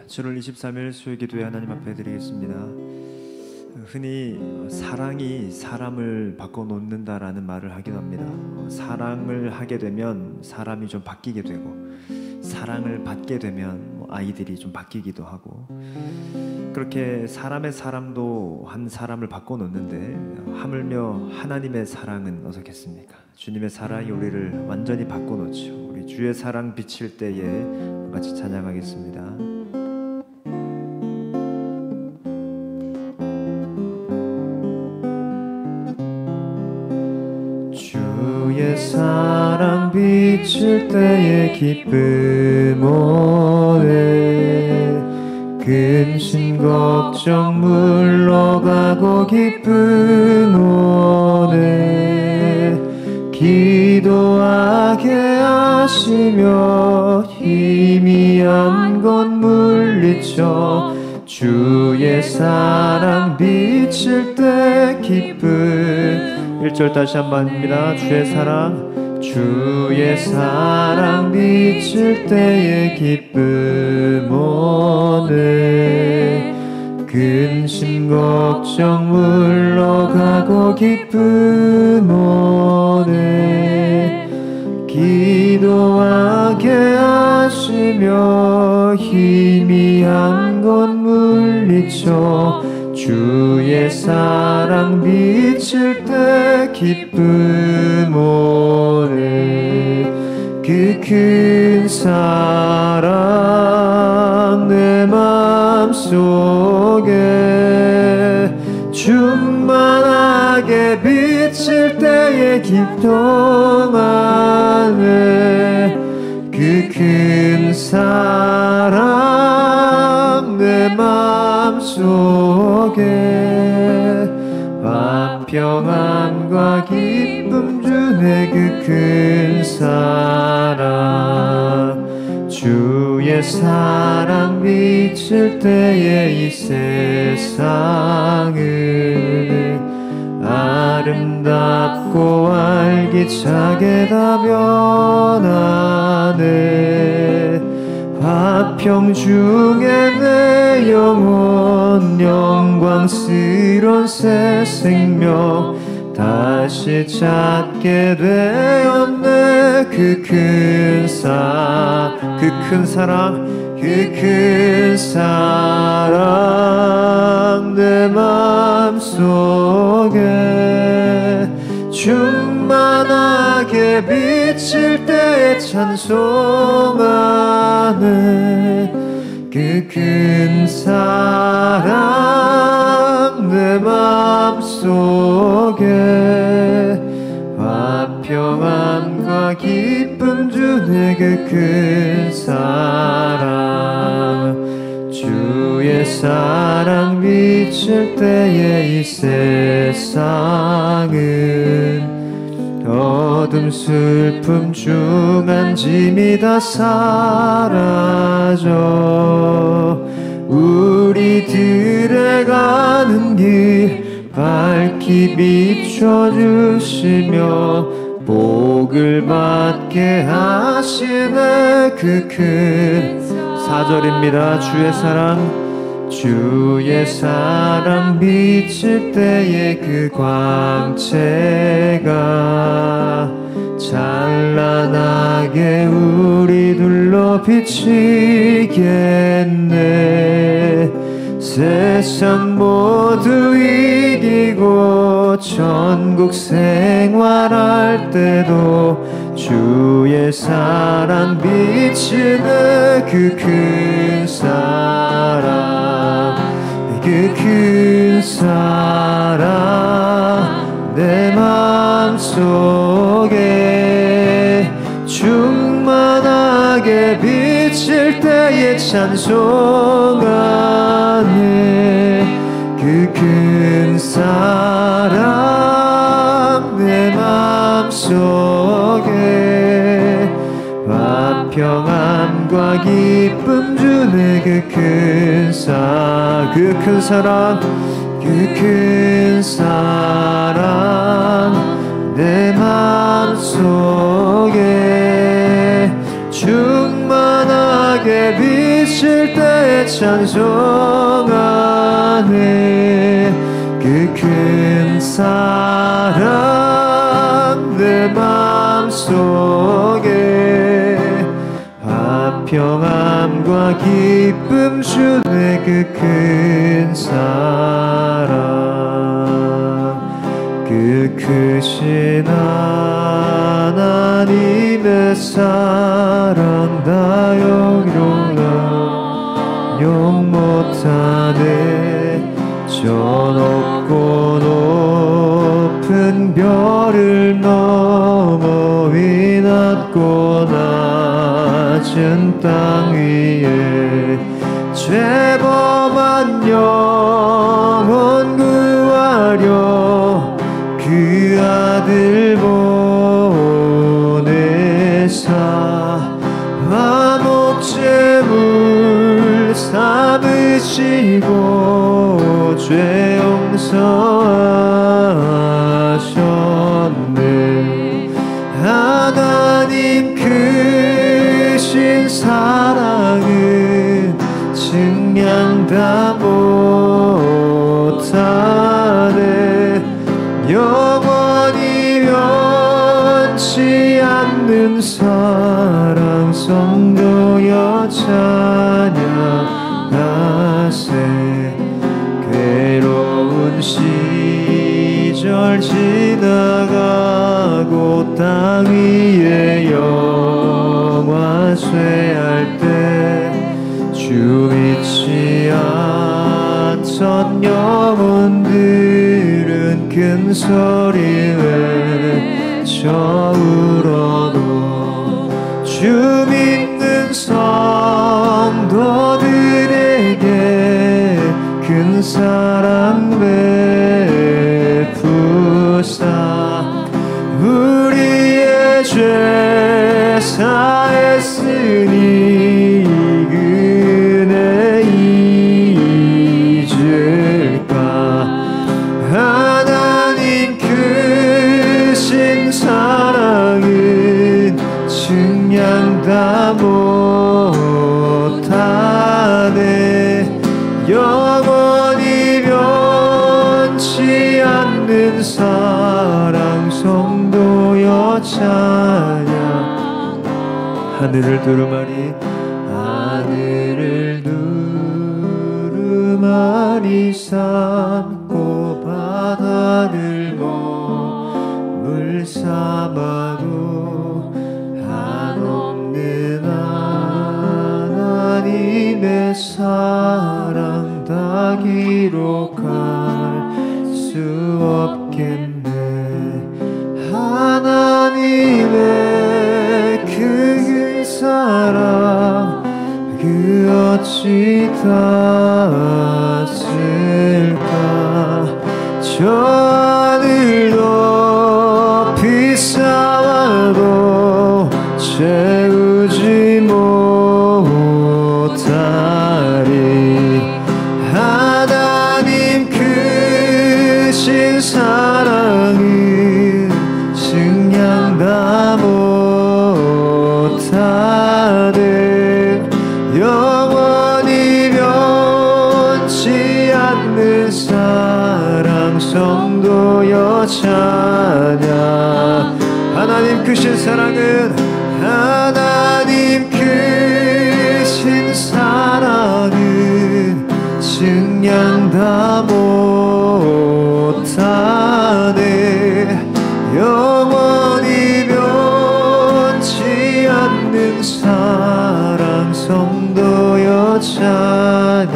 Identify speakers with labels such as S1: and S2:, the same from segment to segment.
S1: 7월 23일 수요기도회 하나님 앞에 드리겠습니다. 흔히 사랑이 사람을 바꿔놓는다라는 말을 하긴 합니다. 사랑을 하게 되면 사람이 좀 바뀌게 되고, 사랑을 받게 되면 아이들이 좀 바뀌기도 하고, 그렇게 사람의 사람도 한 사람을 바꿔놓는데 하물며 하나님의 사랑은 어떻겠습니까? 주님의 사랑이 우리를 완전히 바꿔놓죠. 우리 주의 사랑 비칠 때에 같이 찬양하겠습니다. 주의 사랑 비칠 때의 기쁨 오네, 근심 걱정 물러가고 기쁨 오네, 기도하게 하시며 희미한 것 물리쳐 주의 사랑 비칠 때 기쁨. 1절 다시 한번입니다. 주의 사랑 비칠 때의 기쁨 오네, 근심 걱정 물러가고 기쁨 오네, 기도하게 하시며 희미한 것 물리쳐 주의 사랑 비칠 때 기쁨 오네, 그 큰 사랑 내 맘속에 충만하게 비칠 때의 기쁨하네, 그 큰 사랑 내 맘속에 화평함과 기쁨 주네, 그 큰 사랑. 주의 사랑 비칠 때에 이 세상을 아름답고 활기차게 다 변하네, 화평 중에 내 영혼 영광스런 새 생명 다시 찾게 되었네, 그 큰 사랑 내 맘속에 충만하게 비칠 때 찬송하네, 그 큰 사랑 내 맘속에 화평함과 기쁨 주네, 그 큰 사랑. 주의 사랑 비칠 때에 이 세상은 어둠 슬픔 중한 짐이 다 사라져 우리들의 가는 길 밝히 비춰주시며 복을 받게 하시네, 그 큰 4절입니다. 주의 사랑 비칠 때에 그 광채가 찬란하게 우리 둘러 비치겠네, 세상 모두 이기고 천국 생활할 때도 주의 사랑 비치네, 그 큰 사랑, 그 큰 사랑 내 맘속에 충만하게 비칠 때에 찬송하네, 그 큰 사랑 내 맘속에 화평함과 기쁨 주네, 그 큰 사랑, 그 큰 사랑, 그 큰 사랑 내 맘속에 충만하게 비칠 때 찬송하네. 그 큰 사랑 내 마음속에 화평함과 기쁨 주네. 그 큰 사랑 그 크신 하나님의 사랑 다 용 못하네. 저 높고 높은 별을 넘어 위 낮고 낮은 땅 위에 죄범한 영혼 구하려 그 아들 보내사 화목제물 삼으시고 죄 용서하셨네. 하나님 크신 사랑은 증량 다 못하네. 영원히 변치 않는 사랑 성도여 찬양하세. 괴로운 시절 지나가고 땅 위에 영화 쇠할 때 주 잊지 않던 영혼들은 큰 소리 외쳐 울어도 주 믿는 성도들에게 큰 사랑 베푸사 우리의 죄 사했으니 은혜 잊을까. 하나님 크신 사랑은 증량 다 못하네. 영원히 변치 않는 사랑 성도여 찬양. 하늘을 두루마리 하늘을 두루마리 삼고 바다를 물 삼아도 한없는 하나님의 사랑 다 기록할 수 없겠네. 하나님의 그 사랑 그 어찌 닿았을까. 저 하늘 높이 쌓아도 채우지 못하리. 하나님 크신 사랑은 증량 다 못하네. 영원히 변치 않는 사랑 성도여 찬양. 하나님 크신 사랑은 하나님 크신 사랑은 증량 다 못하네. 영원히 변치 않는 사랑 성도여 찬양하세.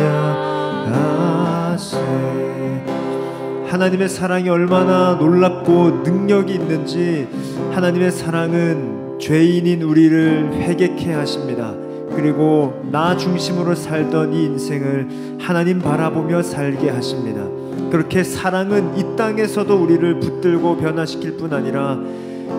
S1: 하나님의 사랑이 얼마나 놀랍고 능력이 있는지 하나님의 사랑은 죄인인 우리를 회개케 하십니다. 그리고 나 중심으로 살던 이 인생을 하나님 바라보며 살게 하십니다. 그렇게 사랑은 이 땅에서도 우리를 붙들고 변화시킬 뿐 아니라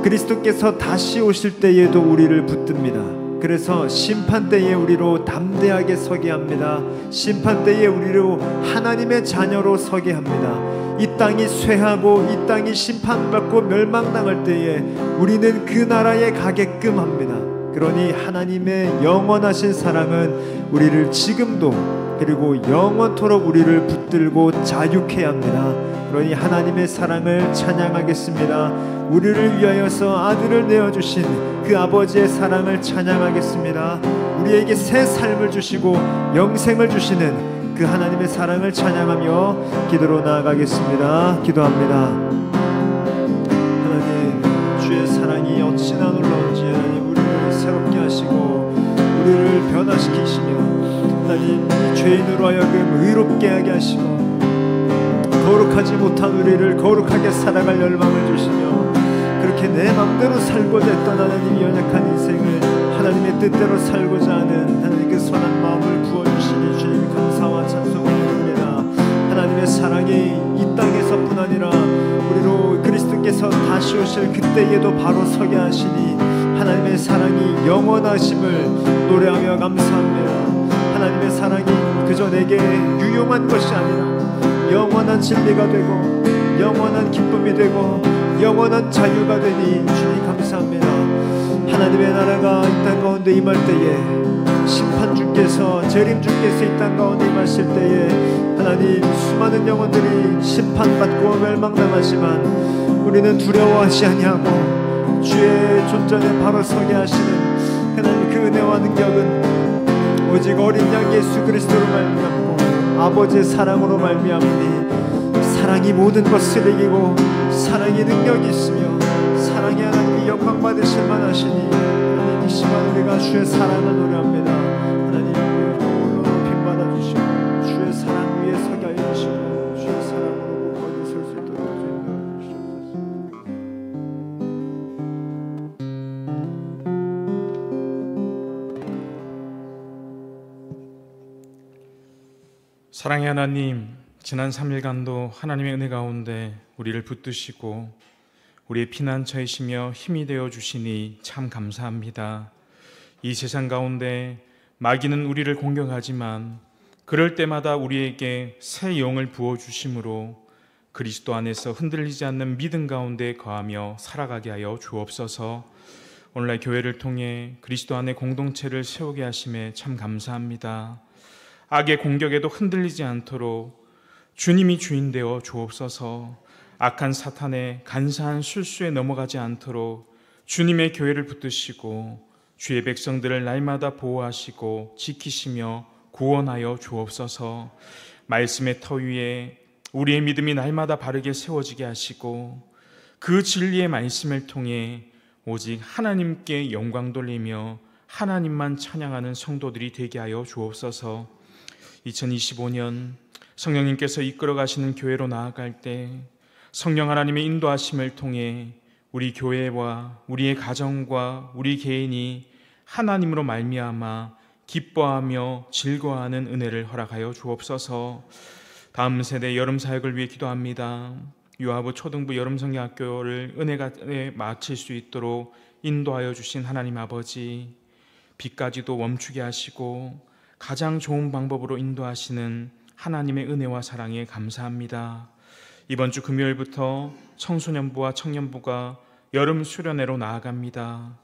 S1: 그리스도께서 다시 오실 때에도 우리를 붙듭니다. 그래서 심판대에 우리로 담대하게 서게 합니다. 심판대에 우리로 하나님의 자녀로 서게 합니다. 이 땅이 쇠하고 이 땅이 심판받고 멸망당할 때에 우리는 그 나라에 가게끔 합니다. 그러니 하나님의 영원하신 사랑은 우리를 지금도 그리고 영원토록 우리를 붙들고 자유케 합니다. 그러니 하나님의 사랑을 찬양하겠습니다. 우리를 위하여서 아들을 내어주신 그 아버지의 사랑을 찬양하겠습니다. 우리에게 새 삶을 주시고 영생을 주시는 그 하나님의 사랑을 찬양하며 기도로 나아가겠습니다. 기도합니다. 하나님, 주의 사랑이 어찌나 놀라운지 하나님 우리를 새롭게 하시고 우리를 변화시키시며 하나님 이 죄인으로 하여금 의롭게 하게 하시고 거룩하지 못한 우리를 거룩하게 살아갈 열망을 주시며 그렇게 내 맘대로 살고자 했던 하나님이 연약한 인생을 하나님의 뜻대로 살고자 하는 하나님 그 선한 마음을 부어주시니 주님 감사와 찬송을 드립니다. 하나님의 사랑이 이 땅에서뿐 아니라 우리로 그리스도께서 다시 오실 그때에도 바로 서게 하시니 하나님의 사랑이 영원하심을 노래하며 감사합니다. 하나님의 사랑이 그저 내게 유용한 것이 아니라 영원한 진리가 되고 영원한 기쁨이 되고 영원한 자유가 되니 주님 감사합니다. 하나님의 나라가 이 땅 가운데 임할 때에 심판주께서 재림주께서 이 땅 가운데 임하실 때에 하나님 수많은 영혼들이 심판받고 멸망당하지만 우리는 두려워하지 아니하고 주의 존전에 바로 서게 하시는 하나님 그 은혜와 능력은 오직 어린 양 예수 그리스도로 말미암고 아버지의 사랑으로 말미암으니 사랑이 모든 것을 이기고 사랑이 능력이 있으며 사랑이 하나님이 영광 받으실 만하시니 하나님 이 시간 우리가 주의 사랑을 노래합니다. 하나님 홀로 높임 받아주시고 주의 사랑 위에 서게 하여 주시고 주의 사랑으로 굳건히 설 수 있도록 인도해 주시옵소서.
S2: 사랑의 하나님, 지난 3일간도 하나님의 은혜 가운데 우리를 붙드시고 우리의 피난처이시며 힘이 되어 주시니 참 감사합니다. 이 세상 가운데 마귀는 우리를 공격하지만 그럴 때마다 우리에게 새 영을 부어주심으로 그리스도 안에서 흔들리지 않는 믿음 가운데 거하며 살아가게 하여 주옵소서. 오늘날 교회를 통해 그리스도 안에 공동체를 세우게 하심에 참 감사합니다. 악의 공격에도 흔들리지 않도록 주님이 주인 되어 주옵소서. 악한 사탄의 간사한 술수에 넘어가지 않도록 주님의 교회를 붙드시고 주의 백성들을 날마다 보호하시고 지키시며 구원하여 주옵소서. 말씀의 터 위에 우리의 믿음이 날마다 바르게 세워지게 하시고 그 진리의 말씀을 통해 오직 하나님께 영광 돌리며 하나님만 찬양하는 성도들이 되게 하여 주옵소서. 2025년 성령님께서 이끌어 가시는 교회로 나아갈 때 성령 하나님의 인도하심을 통해 우리 교회와 우리의 가정과 우리 개인이 하나님으로 말미암아 기뻐하며 즐거워하는 은혜를 허락하여 주옵소서. 다음 세대 여름 사역을 위해 기도합니다. 유아부 초등부 여름성경학교를 은혜가 마칠 수 있도록 인도하여 주신 하나님 아버지, 비까지도 멈추게 하시고 가장 좋은 방법으로 인도하시는 하나님의 은혜와 사랑에 감사합니다. 이번 주 금요일부터 청소년부와 청년부가 여름 수련회로 나아갑니다.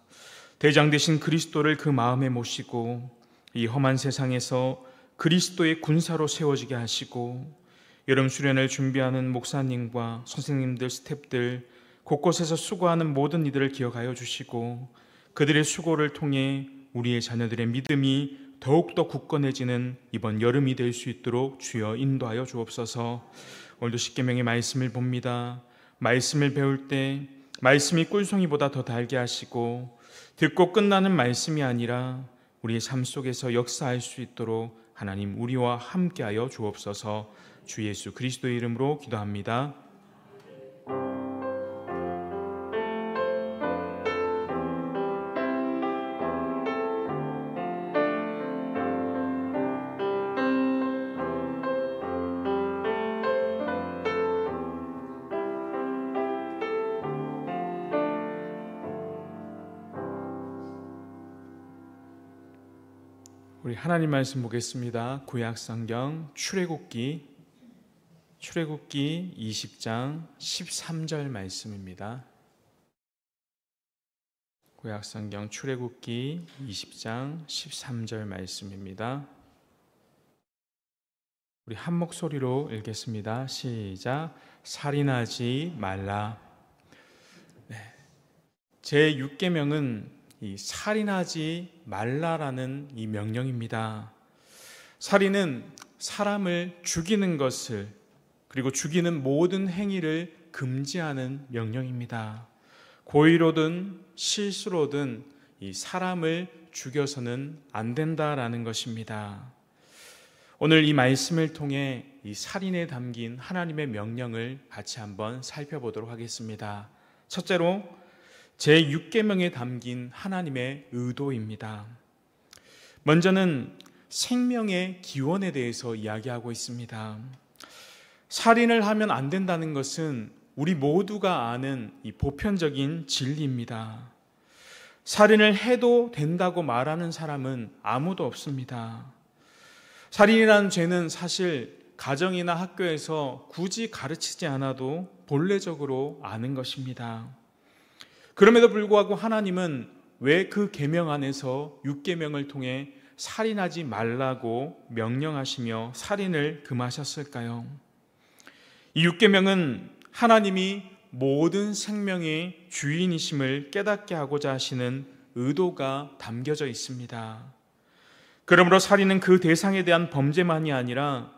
S2: 대장 되신 그리스도를 그 마음에 모시고 이 험한 세상에서 그리스도의 군사로 세워지게 하시고 여름 수련을 준비하는 목사님과 선생님들, 스태프들 곳곳에서 수고하는 모든 이들을 기억하여 주시고 그들의 수고를 통해 우리의 자녀들의 믿음이 더욱더 굳건해지는 이번 여름이 될 수 있도록 주여 인도하여 주옵소서. 오늘도 십계명의 말씀을 봅니다. 말씀을 배울 때 말씀이 꿀송이보다 더 달게 하시고 듣고 끝나는 말씀이 아니라 우리의 삶 속에서 역사할 수 있도록 하나님 우리와 함께하여 주옵소서. 주 예수 그리스도의 이름으로 기도합니다. 우리 하나님 말씀 보겠습니다. 구약성경 출애굽기 20장 13절 말씀입니다. 구약성경 출애굽기 20장 13절 말씀입니다. 우리 한 목소리로 읽겠습니다. 시작. 살인하지 말라. 제 6계명은 이 살인하지 말라라는 이 명령입니다. 살인은 사람을 죽이는 것을, 그리고 죽이는 모든 행위를 금지하는 명령입니다. 고의로든 실수로든 이 사람을 죽여서는 안 된다라는 것입니다. 오늘 이 말씀을 통해 이 살인에 담긴 하나님의 명령을 같이 한번 살펴보도록 하겠습니다. 첫째로 제6계명에 담긴 하나님의 의도입니다. 먼저는 생명의 기원에 대해서 이야기하고 있습니다. 살인을 하면 안 된다는 것은 우리 모두가 아는 이 보편적인 진리입니다. 살인을 해도 된다고 말하는 사람은 아무도 없습니다. 살인이라는 죄는 사실 가정이나 학교에서 굳이 가르치지 않아도 본래적으로 아는 것입니다. 그럼에도 불구하고 하나님은 왜 그 계명 안에서 6계명을 통해 살인하지 말라고 명령하시며 살인을 금하셨을까요? 이 6계명은 하나님이 모든 생명의 주인이심을 깨닫게 하고자 하시는 의도가 담겨져 있습니다. 그러므로 살인은 그 대상에 대한 범죄만이 아니라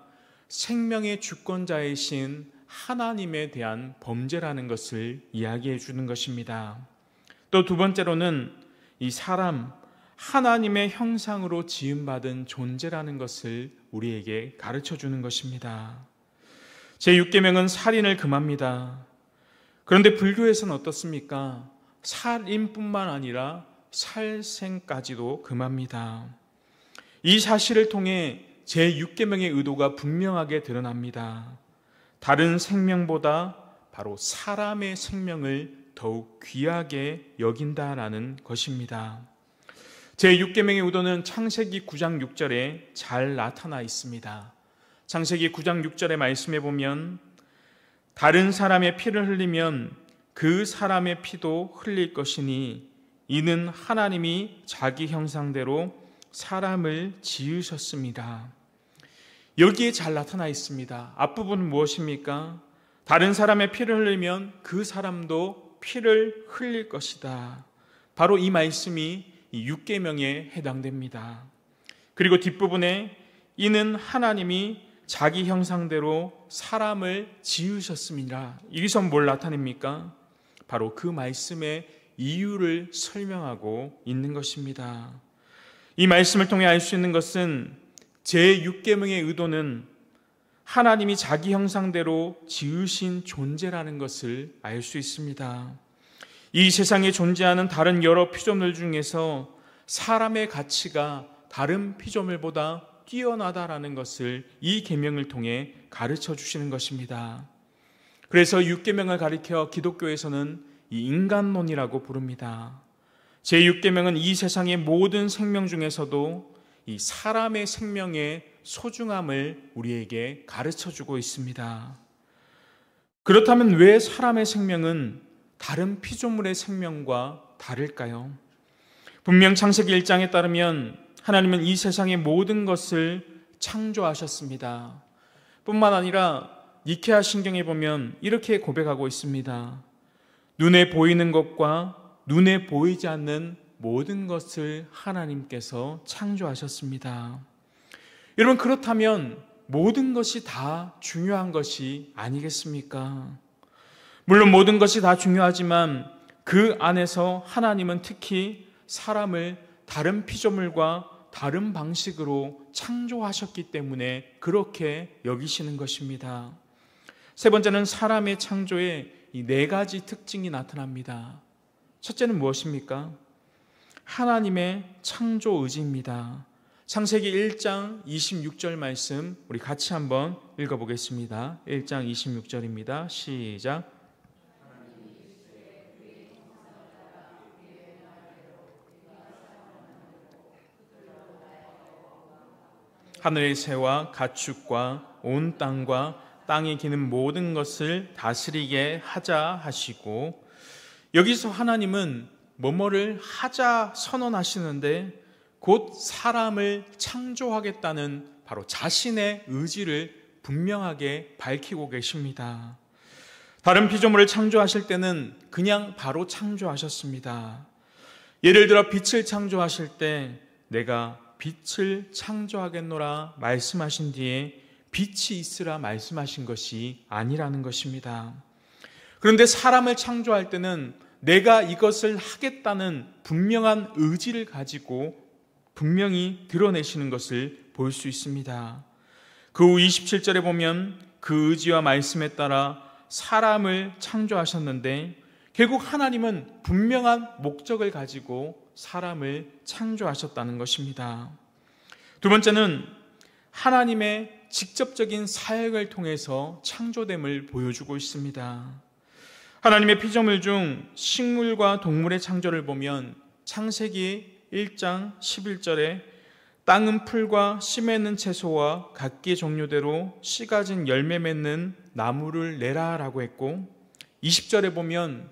S2: 생명의 주권자이신 하나님에 대한 범죄라는 것을 이야기해 주는 것입니다. 또 두 번째로는 이 사람, 하나님의 형상으로 지음받은 존재라는 것을 우리에게 가르쳐 주는 것입니다. 제6계명은 살인을 금합니다. 그런데 불교에서는 어떻습니까? 살인뿐만 아니라 살생까지도 금합니다. 이 사실을 통해 제6계명의 의도가 분명하게 드러납니다. 다른 생명보다 바로 사람의 생명을 더욱 귀하게 여긴다라는 것입니다. 제6계명의 의도는 창세기 9장 6절에 잘 나타나 있습니다. 창세기 9장 6절의 말씀에 보면 다른 사람의 피를 흘리면 그 사람의 피도 흘릴 것이니 이는 하나님이 자기 형상대로 사람을 지으셨습니다. 여기에 잘 나타나 있습니다. 앞부분은 무엇입니까? 다른 사람의 피를 흘리면 그 사람도 피를 흘릴 것이다. 바로 이 말씀이 6계명에 해당됩니다. 그리고 뒷부분에 이는 하나님이 자기 형상대로 사람을 지으셨습니다. 여기서 뭘 나타냅니까? 바로 그 말씀의 이유를 설명하고 있는 것입니다. 이 말씀을 통해 알 수 있는 것은 제6계명의 의도는 하나님이 자기 형상대로 지으신 존재라는 것을 알 수 있습니다. 이 세상에 존재하는 다른 여러 피조물 중에서 사람의 가치가 다른 피조물보다 뛰어나다라는 것을 이 계명을 통해 가르쳐 주시는 것입니다. 그래서 6계명을 가리켜 기독교에서는 이 인간론이라고 부릅니다. 제6계명은 이 세상의 모든 생명 중에서도 이 사람의 생명의 소중함을 우리에게 가르쳐 주고 있습니다. 그렇다면 왜 사람의 생명은 다른 피조물의 생명과 다를까요? 분명 창세기 1장에 따르면 하나님은 이 세상의 모든 것을 창조하셨습니다. 뿐만 아니라 니케아 신경에 보면 이렇게 고백하고 있습니다. 눈에 보이는 것과 눈에 보이지 않는 모든 것을 하나님께서 창조하셨습니다. 여러분, 그렇다면 모든 것이 다 중요한 것이 아니겠습니까? 물론 모든 것이 다 중요하지만 그 안에서 하나님은 특히 사람을 다른 피조물과 다른 방식으로 창조하셨기 때문에 그렇게 여기시는 것입니다. 세 번째는 사람의 창조에 이 4가지 특징이 나타납니다. 첫째는 무엇입니까? 하나님의 창조 의지입니다. 창세기 1장 26절 말씀 우리 같이 한번 읽어보겠습니다. 1장 26절입니다. 시작. 하늘의 새와 가축과 온 땅과 땅에 기는 모든 것을 다스리게 하자 하시고, 여기서 하나님은 뭐뭐를 하자 선언하시는데 곧 사람을 창조하겠다는 바로 자신의 의지를 분명하게 밝히고 계십니다. 다른 피조물을 창조하실 때는 그냥 바로 창조하셨습니다. 예를 들어 빛을 창조하실 때 내가 빛을 창조하겠노라 말씀하신 뒤에 빛이 있으라 말씀하신 것이 아니라는 것입니다. 그런데 사람을 창조할 때는 내가 이것을 하겠다는 분명한 의지를 가지고 분명히 드러내시는 것을 볼 수 있습니다. 그 후 27절에 보면 그 의지와 말씀에 따라 사람을 창조하셨는데 결국 하나님은 분명한 목적을 가지고 사람을 창조하셨다는 것입니다. 두 번째는 하나님의 직접적인 사역을 통해서 창조됨을 보여주고 있습니다. 하나님의 피조물 중 식물과 동물의 창조를 보면 창세기 1장 11절에 땅은 풀과 씨 맺는 채소와 각기 종류대로 씨 가진 열매 맺는 나무를 내라 라고 했고, 20절에 보면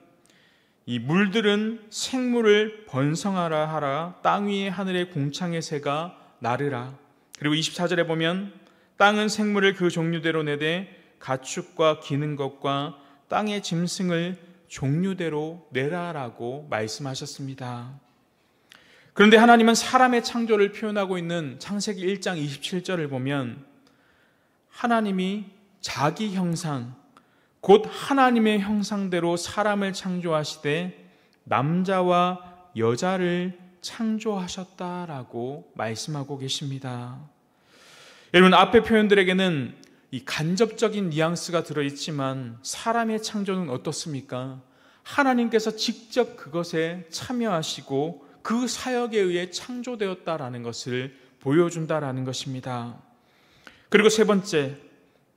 S2: 이 물들은 생물을 번성하라 하라, 땅 위에 하늘의 공창의 새가 나르라. 그리고 24절에 보면 땅은 생물을 그 종류대로 내되 가축과 기는 것과 땅의 짐승을 종류대로 내라라고 말씀하셨습니다. 그런데 하나님은 사람의 창조를 표현하고 있는 창세기 1장 27절을 보면 하나님이 자기 형상, 곧 하나님의 형상대로 사람을 창조하시되 남자와 여자를 창조하셨다라고 말씀하고 계십니다. 여러분, 앞의 표현들에게는 이 간접적인 뉘앙스가 들어있지만 사람의 창조는 어떻습니까? 하나님께서 직접 그것에 참여하시고 그 사역에 의해 창조되었다라는 것을 보여준다라는 것입니다. 그리고 세 번째,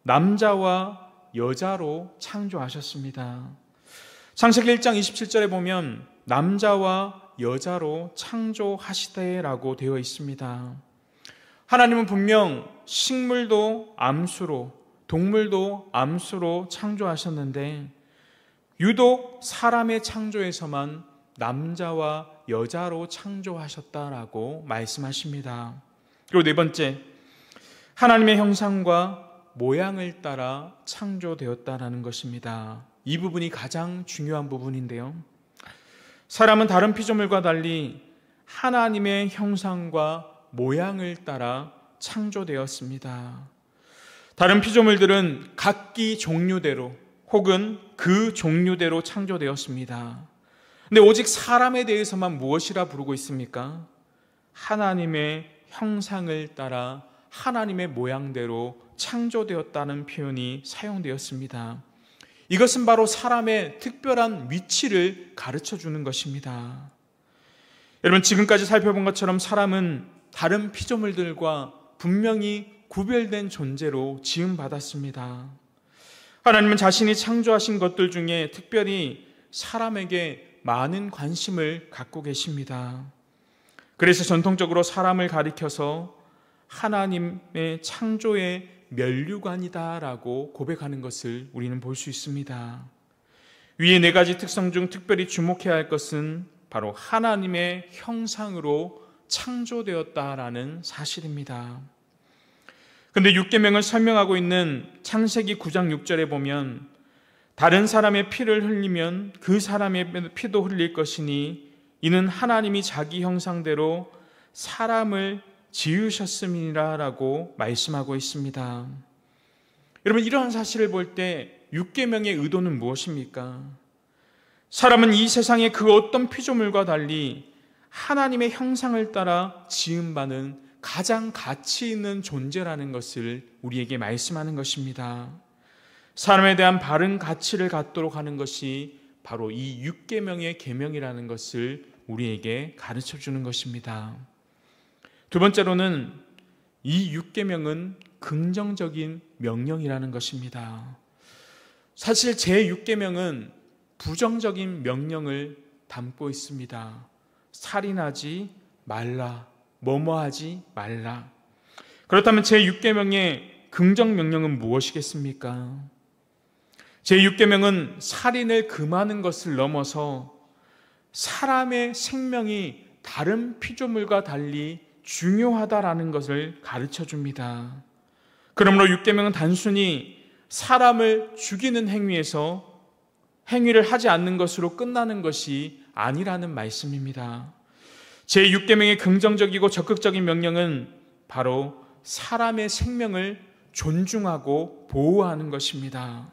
S2: 남자와 여자로 창조하셨습니다. 창세기 1장 27절에 보면 남자와 여자로 창조하시되라고 되어 있습니다. 하나님은 분명 식물도 암수로, 동물도 암수로 창조하셨는데 유독 사람의 창조에서만 남자와 여자로 창조하셨다라고 말씀하십니다. 그리고 네 번째, 하나님의 형상과 모양을 따라 창조되었다라는 것입니다. 이 부분이 가장 중요한 부분인데요. 사람은 다른 피조물과 달리 하나님의 형상과 모양을 따라 창조되었습니다. 다른 피조물들은 각기 종류대로 혹은 그 종류대로 창조되었습니다. 근데 오직 사람에 대해서만 무엇이라 부르고 있습니까? 하나님의 형상을 따라 하나님의 모양대로 창조되었다는 표현이 사용되었습니다. 이것은 바로 사람의 특별한 위치를 가르쳐 주는 것입니다. 여러분, 지금까지 살펴본 것처럼 사람은 다른 피조물들과 분명히 구별된 존재로 지음받았습니다. 하나님은 자신이 창조하신 것들 중에 특별히 사람에게 많은 관심을 갖고 계십니다. 그래서 전통적으로 사람을 가리켜서 하나님의 창조의 면류관이다라고 고백하는 것을 우리는 볼 수 있습니다. 위의 네 가지 특성 중 특별히 주목해야 할 것은 바로 하나님의 형상으로 창조되었다라는 사실입니다. 그런데 율법을 설명하고 있는 창세기 9장 6절에 보면 다른 사람의 피를 흘리면 그 사람의 피도 흘릴 것이니 이는 하나님이 자기 형상대로 사람을 지으셨음이라 라고 말씀하고 있습니다. 여러분, 이러한 사실을 볼 때 율법의 의도는 무엇입니까? 사람은 이 세상의 그 어떤 피조물과 달리 하나님의 형상을 따라 지음받은 가장 가치 있는 존재라는 것을 우리에게 말씀하는 것입니다. 사람에 대한 바른 가치를 갖도록 하는 것이 바로 이 6계명의 계명이라는 것을 우리에게 가르쳐 주는 것입니다. 두 번째로는 이 6계명은 긍정적인 명령이라는 것입니다. 사실 제6계명은 부정적인 명령을 담고 있습니다. 살인하지 말라, 뭐뭐하지 말라. 그렇다면 제6계명의 긍정 명령은 무엇이겠습니까? 제6계명은 살인을 금하는 것을 넘어서 사람의 생명이 다른 피조물과 달리 중요하다라는 것을 가르쳐 줍니다. 그러므로 육계명은 단순히 사람을 죽이는 행위를 하지 않는 것으로 끝나는 것이 아니라는 말씀입니다. 제6계명의 긍정적이고 적극적인 명령은 바로 사람의 생명을 존중하고 보호하는 것입니다.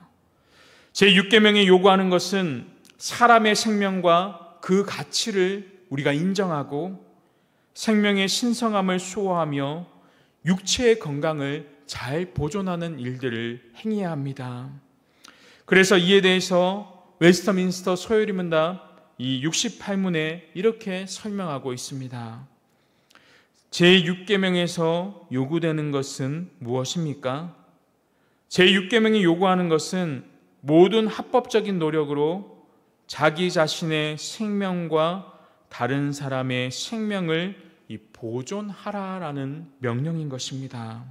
S2: 제6계명이 요구하는 것은 사람의 생명과 그 가치를 우리가 인정하고 생명의 신성함을 수호하며 육체의 건강을 잘 보존하는 일들을 행해야 합니다. 그래서 이에 대해서 웨스터민스터 소요리문답 이 68문에 이렇게 설명하고 있습니다. 제6계명에서 요구되는 것은 무엇입니까? 제6계명이 요구하는 것은 모든 합법적인 노력으로 자기 자신의 생명과 다른 사람의 생명을 보존하라라는 명령인 것입니다.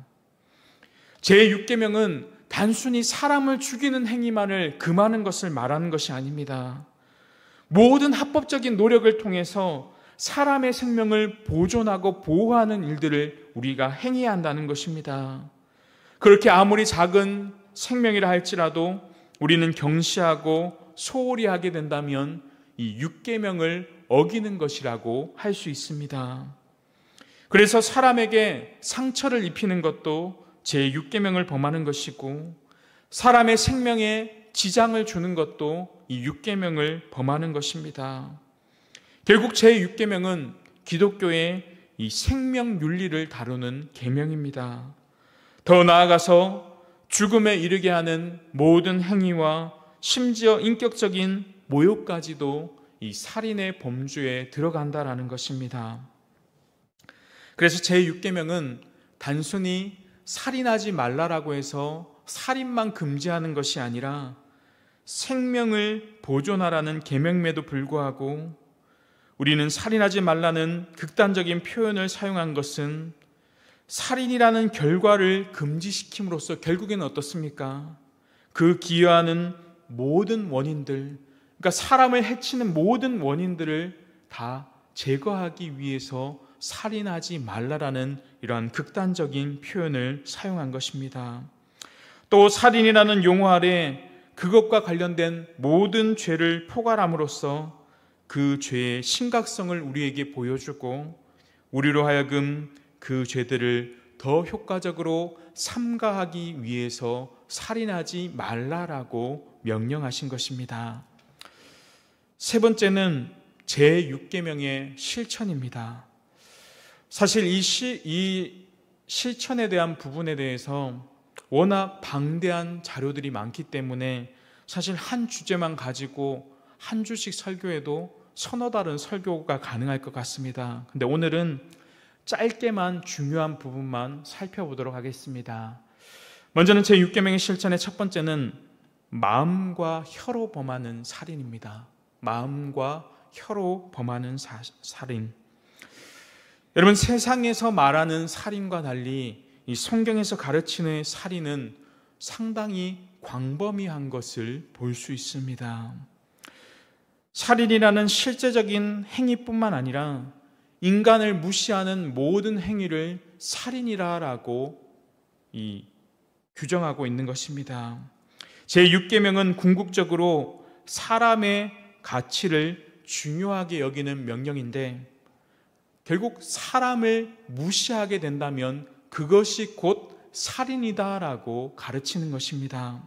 S2: 제6계명은 단순히 사람을 죽이는 행위만을 금하는 것을 말하는 것이 아닙니다. 모든 합법적인 노력을 통해서 사람의 생명을 보존하고 보호하는 일들을 우리가 행해야 한다는 것입니다. 그렇게 아무리 작은 생명이라 할지라도 우리는 경시하고 소홀히 하게 된다면 이 6계명을 어기는 것이라고 할 수 있습니다. 그래서 사람에게 상처를 입히는 것도 제6계명을 범하는 것이고 사람의 생명에 지장을 주는 것도 이 6계명을 범하는 것입니다. 결국 제6계명은 기독교의 이 생명 윤리를 다루는 계명입니다. 더 나아가서 죽음에 이르게 하는 모든 행위와 심지어 인격적인 모욕까지도 이 살인의 범주에 들어간다라는 것입니다. 그래서 제6계명은 단순히 살인하지 말라라고 해서 살인만 금지하는 것이 아니라 생명을 보존하라는 계명임에도 불구하고 우리는 살인하지 말라는 극단적인 표현을 사용한 것은 살인이라는 결과를 금지시킴으로써 결국에는 어떻습니까? 그 기여하는 모든 원인들, 그러니까 사람을 해치는 모든 원인들을 다 제거하기 위해서 살인하지 말라라는 이러한 극단적인 표현을 사용한 것입니다. 또 살인이라는 용어 아래 그것과 관련된 모든 죄를 포괄함으로써 그 죄의 심각성을 우리에게 보여주고 우리로 하여금 그 죄들을 더 효과적으로 삼가하기 위해서 살인하지 말라라고 명령하신 것입니다. 세 번째는 제6계명의 실천입니다. 사실 이 실천에 대한 부분에 대해서 워낙 방대한 자료들이 많기 때문에 사실 한 주제만 가지고 한 주씩 설교해도 서너 달은 설교가 가능할 것 같습니다. 근데 오늘은 짧게만 중요한 부분만 살펴보도록 하겠습니다. 먼저는 제6계명의 실천의 첫 번째는 마음과 혀로 범하는 살인입니다. 마음과 혀로 범하는 살인. 여러분, 세상에서 말하는 살인과 달리 이 성경에서 가르치는 살인은 상당히 광범위한 것을 볼 수 있습니다. 살인이라는 실제적인 행위뿐만 아니라 인간을 무시하는 모든 행위를 살인이라고 규정하고 있는 것입니다. 제6계명은 궁극적으로 사람의 가치를 중요하게 여기는 명령인데 결국 사람을 무시하게 된다면 그것이 곧 살인이다라고 가르치는 것입니다.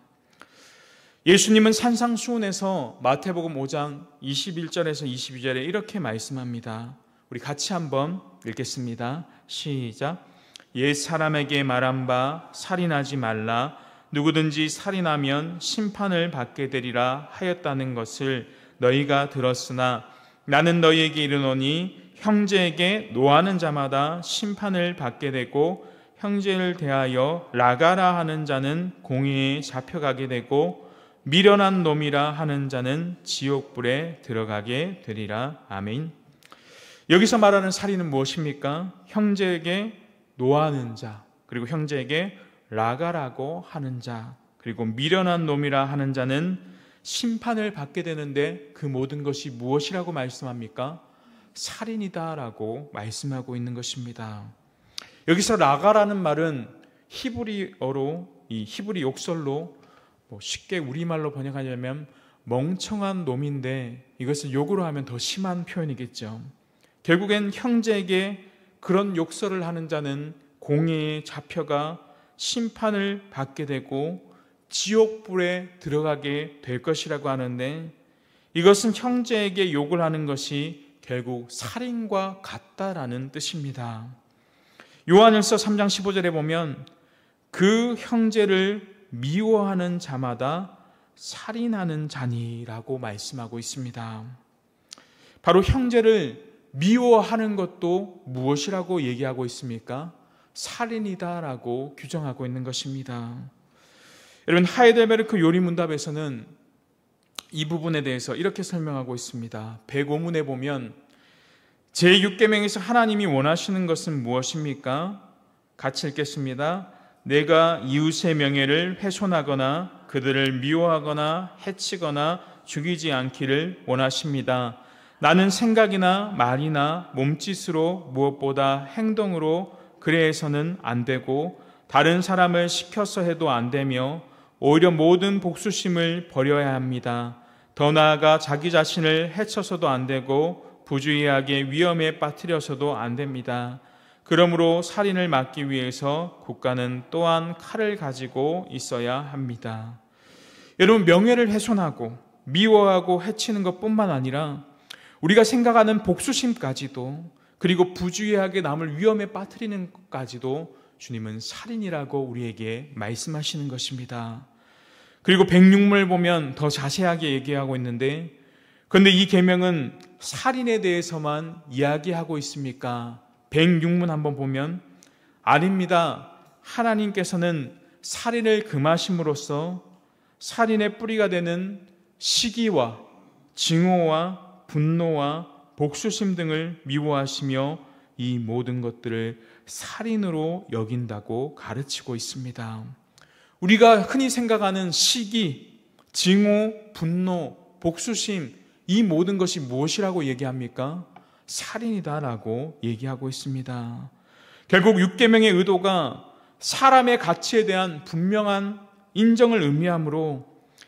S2: 예수님은 산상수훈에서 마태복음 5장 21절에서 22절에 이렇게 말씀합니다. 우리 같이 한번 읽겠습니다. 시작. 옛 사람에게 말한 바 살인하지 말라. 누구든지 살인하면 심판을 받게 되리라 하였다는 것을 너희가 들었으나 나는 너희에게 이르노니 형제에게 노하는 자마다 심판을 받게 되고 형제를 대하여 라가라 하는 자는 공회에 잡혀가게 되고 미련한 놈이라 하는 자는 지옥불에 들어가게 되리라. 아멘. 여기서 말하는 살인은 무엇입니까? 형제에게 노하는 자, 그리고 형제에게 라가라고 하는 자, 그리고 미련한 놈이라 하는 자는 심판을 받게 되는데 그 모든 것이 무엇이라고 말씀합니까? 살인이다라고 말씀하고 있는 것입니다. 여기서 라가라는 말은 히브리어로, 이 히브리 욕설로 쉽게 우리말로 번역하자면 멍청한 놈인데, 이것을 욕으로 하면 더 심한 표현이겠죠. 결국엔 형제에게 그런 욕설을 하는 자는 공회에 잡혀가 심판을 받게 되고 지옥불에 들어가게 될 것이라고 하는데, 이것은 형제에게 욕을 하는 것이 결국 살인과 같다라는 뜻입니다. 요한일서 3장 15절에 보면 그 형제를 미워하는 자마다 살인하는 자니라고 말씀하고 있습니다. 바로 형제를 미워하는 것도 무엇이라고 얘기하고 있습니까? 살인이다라고 규정하고 있는 것입니다. 여러분, 하이델베르크 요리문답에서는 이 부분에 대해서 이렇게 설명하고 있습니다. 105문에 보면 제6계명에서 하나님이 원하시는 것은 무엇입니까? 같이 읽겠습니다. 내가 이웃의 명예를 훼손하거나 그들을 미워하거나 해치거나 죽이지 않기를 원하십니다. 나는 생각이나 말이나 몸짓으로 무엇보다 행동으로 그래서는 안 되고 다른 사람을 시켜서 해도 안 되며 오히려 모든 복수심을 버려야 합니다. 더 나아가 자기 자신을 해쳐서도 안 되고 부주의하게 위험에 빠뜨려서도 안 됩니다. 그러므로 살인을 막기 위해서 국가는 또한 칼을 가지고 있어야 합니다. 여러분, 명예를 훼손하고 미워하고 해치는 것뿐만 아니라 우리가 생각하는 복수심까지도, 그리고 부주의하게 남을 위험에 빠뜨리는 것까지도 주님은 살인이라고 우리에게 말씀하시는 것입니다. 그리고 106문을 보면 더 자세하게 얘기하고 있는데, 그런데 이 계명은 살인에 대해서만 이야기하고 있습니까? 106문 한번 보면 아닙니다. 하나님께서는 살인을 금하심으로써 살인의 뿌리가 되는 시기와 증오와 분노와 복수심 등을 미워하시며 이 모든 것들을 살인으로 여긴다고 가르치고 있습니다. 우리가 흔히 생각하는 시기, 증오, 분노, 복수심, 이 모든 것이 무엇이라고 얘기합니까? 살인이다라고 얘기하고 있습니다. 결국 6계명의 의도가 사람의 가치에 대한 분명한 인정을 의미하므로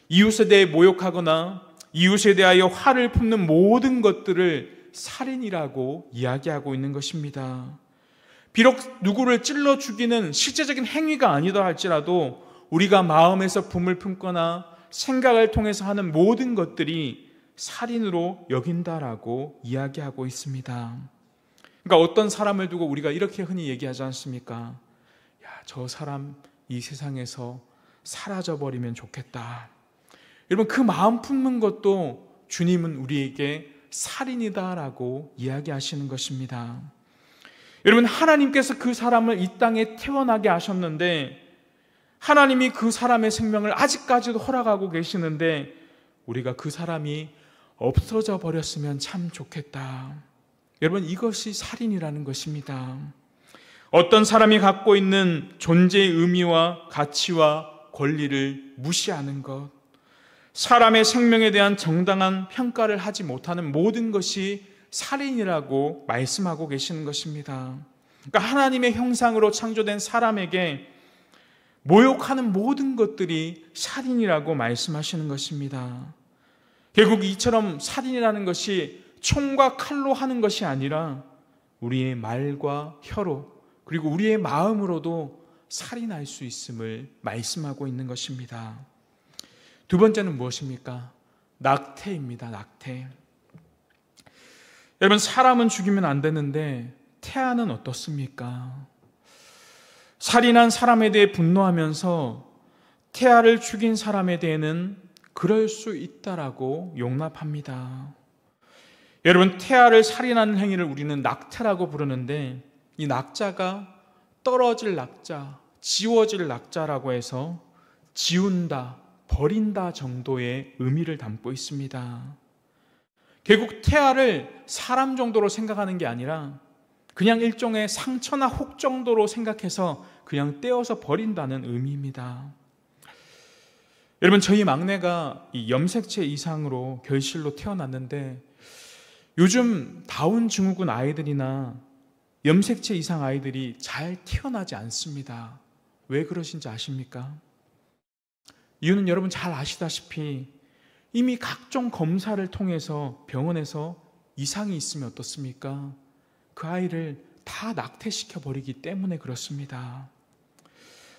S2: 이웃에 대해 모욕하거나 이웃에 대하여 화를 품는 모든 것들을 살인이라고 이야기하고 있는 것입니다. 비록 누구를 찔러 죽이는 실제적인 행위가 아니다 할지라도 우리가 마음에서 분을 품거나 생각을 통해서 하는 모든 것들이 살인으로 여긴다라고 이야기하고 있습니다. 그러니까 어떤 사람을 두고 우리가 이렇게 흔히 얘기하지 않습니까? 야, 저 사람 이 세상에서 사라져버리면 좋겠다. 여러분, 그 마음 품는 것도 주님은 우리에게 살인이다라고 이야기하시는 것입니다. 여러분, 하나님께서 그 사람을 이 땅에 태어나게 하셨는데 하나님이 그 사람의 생명을 아직까지도 허락하고 계시는데 우리가 그 사람이 없어져 버렸으면 참 좋겠다. 여러분, 이것이 살인이라는 것입니다. 어떤 사람이 갖고 있는 존재의 의미와 가치와 권리를 무시하는 것, 사람의 생명에 대한 정당한 평가를 하지 못하는 모든 것이 살인이라고 말씀하고 계시는 것입니다. 그러니까 하나님의 형상으로 창조된 사람에게 모욕하는 모든 것들이 살인이라고 말씀하시는 것입니다. 결국 이처럼 살인이라는 것이 총과 칼로 하는 것이 아니라 우리의 말과 혀로, 그리고 우리의 마음으로도 살인할 수 있음을 말씀하고 있는 것입니다. 두 번째는 무엇입니까? 낙태입니다. 낙태. 여러분, 사람은 죽이면 안 되는데 태아는 어떻습니까? 살인한 사람에 대해 분노하면서 태아를 죽인 사람에 대해는 그럴 수 있다라고 용납합니다. 여러분, 태아를 살인하는 행위를 우리는 낙태라고 부르는데 이 낙자가 떨어질 낙자, 지워질 낙자라고 해서 지운다, 버린다 정도의 의미를 담고 있습니다. 결국 태아를 사람 정도로 생각하는 게 아니라 그냥 일종의 상처나 혹 정도로 생각해서 그냥 떼어서 버린다는 의미입니다. 여러분, 저희 막내가 이 염색체 이상으로 결실로 태어났는데 요즘 다운 증후군 아이들이나 염색체 이상 아이들이 잘 태어나지 않습니다. 왜 그러신지 아십니까? 이유는 여러분 잘 아시다시피 이미 각종 검사를 통해서 병원에서 이상이 있으면 어떻습니까? 그 아이를 다 낙태시켜 버리기 때문에 그렇습니다.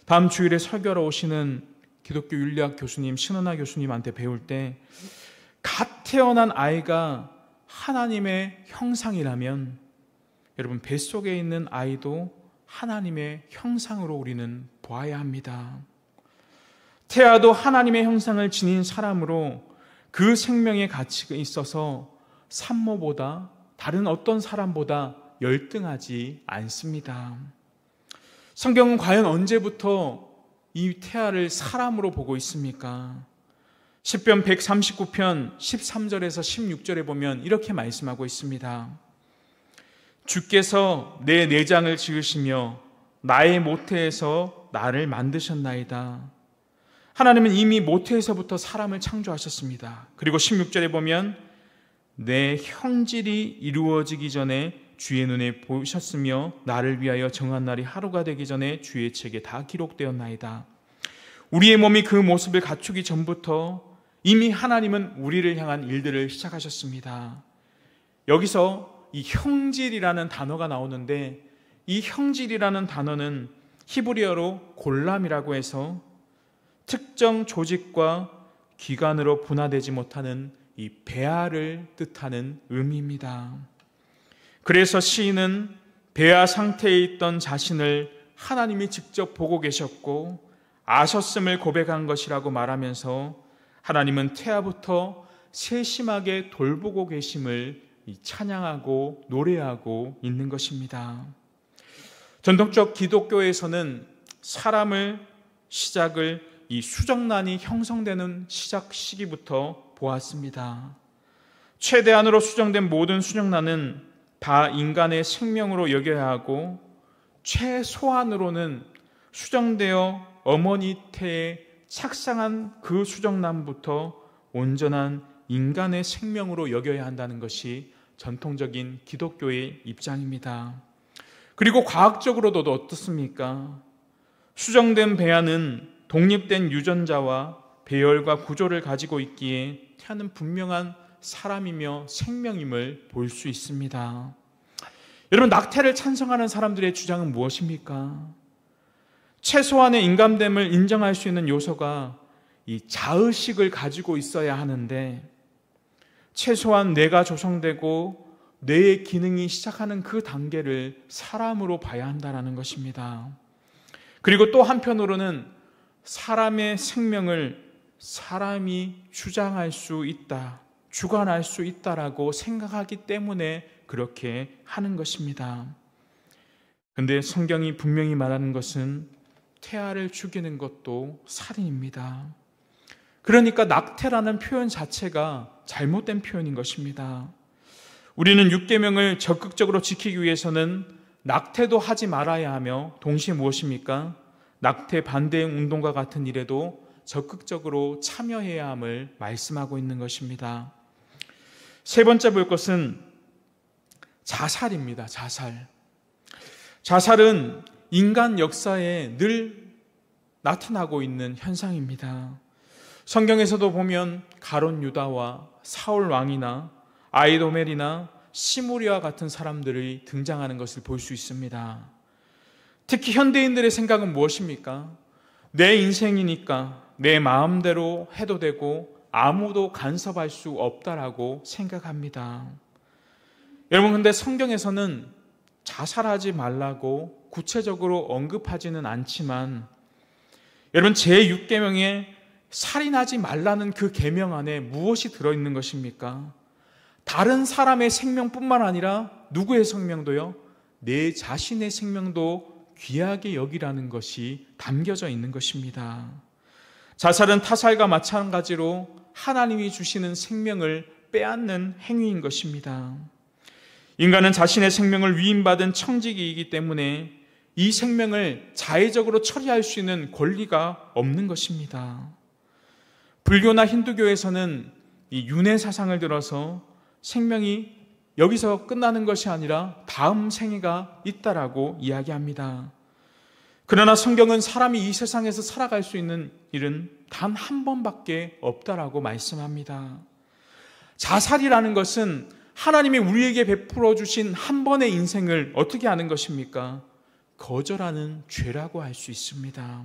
S2: 다음 주일에 설교하러 오시는 기독교 윤리학 교수님, 신원아 교수님한테 배울 때 갓 태어난 아이가 하나님의 형상이라면 여러분, 뱃속에 있는 아이도 하나님의 형상으로 우리는 보아야 합니다. 태아도 하나님의 형상을 지닌 사람으로 그 생명의 가치가 있어서 산모보다, 다른 어떤 사람보다 열등하지 않습니다. 성경은 과연 언제부터 이 태아를 사람으로 보고 있습니까? 시편 139편 13절에서 16절에 보면 이렇게 말씀하고 있습니다. 주께서 내 내장을 지으시며 나의 모태에서 나를 만드셨나이다. 하나님은 이미 모태에서부터 사람을 창조하셨습니다. 그리고 16절에 보면 내 형질이 이루어지기 전에 주의 눈에 보셨으며 나를 위하여 정한 날이 하루가 되기 전에 주의 책에 다 기록되었나이다. 우리의 몸이 그 모습을 갖추기 전부터 이미 하나님은 우리를 향한 일들을 시작하셨습니다. 여기서 이 형질이라는 단어가 나오는데 이 형질이라는 단어는 히브리어로 골람이라고 해서 특정 조직과 기관으로 분화되지 못하는 이 배아를 뜻하는 의미입니다. 그래서 시인은 배아 상태에 있던 자신을 하나님이 직접 보고 계셨고 아셨음을 고백한 것이라고 말하면서 하나님은 태아부터 세심하게 돌보고 계심을 찬양하고 노래하고 있는 것입니다. 전통적 기독교에서는 사람을 시작을 이 수정란이 형성되는 시작 시기부터 보았습니다. 최대한으로 수정된 모든 수정란은 다 인간의 생명으로 여겨야 하고 최소한으로는 수정되어 어머니 태에 착상한 그 수정란부터 온전한 인간의 생명으로 여겨야 한다는 것이 전통적인 기독교의 입장입니다. 그리고 과학적으로도 어떻습니까? 수정된 배아는 독립된 유전자와 배열과 구조를 가지고 있기에 태아는 분명한 사람이며 생명임을 볼 수 있습니다. 여러분, 낙태를 찬성하는 사람들의 주장은 무엇입니까? 최소한의 인간됨을 인정할 수 있는 요소가 이 자의식을 가지고 있어야 하는데 최소한 뇌가 조성되고 뇌의 기능이 시작하는 그 단계를 사람으로 봐야 한다는 것입니다. 그리고 또 한편으로는 사람의 생명을 사람이 주장할 수 있다, 주관할 수 있다라고 생각하기 때문에 그렇게 하는 것입니다. 그런데 성경이 분명히 말하는 것은 태아를 죽이는 것도 살인입니다. 그러니까 낙태라는 표현 자체가 잘못된 표현인 것입니다. 우리는 6계명을 적극적으로 지키기 위해서는 낙태도 하지 말아야 하며 동시에 무엇입니까? 낙태 반대 운동과 같은 일에도 적극적으로 참여해야 함을 말씀하고 있는 것입니다. 세 번째 볼 것은 자살입니다. 자살은 인간 역사에 늘 나타나고 있는 현상입니다. 성경에서도 보면 가룟 유다와 사울 왕이나 아이도멜이나 시므리와 같은 사람들이 등장하는 것을 볼 수 있습니다. 특히 현대인들의 생각은 무엇입니까? 내 인생이니까 내 마음대로 해도 되고 아무도 간섭할 수 없다라고 생각합니다. 여러분, 근데 성경에서는 자살하지 말라고 구체적으로 언급하지는 않지만 여러분, 제6계명에 살인하지 말라는 그 계명 안에 무엇이 들어있는 것입니까? 다른 사람의 생명뿐만 아니라 누구의 생명도요? 내 자신의 생명도 귀하게 여기라는 것이 담겨져 있는 것입니다. 자살은 타살과 마찬가지로 하나님이 주시는 생명을 빼앗는 행위인 것입니다. 인간은 자신의 생명을 위임받은 청지기이기 때문에 이 생명을 자의적으로 처리할 수 있는 권리가 없는 것입니다. 불교나 힌두교에서는 이 윤회 사상을 들어서 생명이 여기서 끝나는 것이 아니라 다음 생애가 있다라고 이야기합니다. 그러나 성경은 사람이 이 세상에서 살아갈 수 있는 일은 단 한 번밖에 없다라고 말씀합니다. 자살이라는 것은 하나님이 우리에게 베풀어 주신 한 번의 인생을 어떻게 하는 것입니까? 거절하는 죄라고 할 수 있습니다.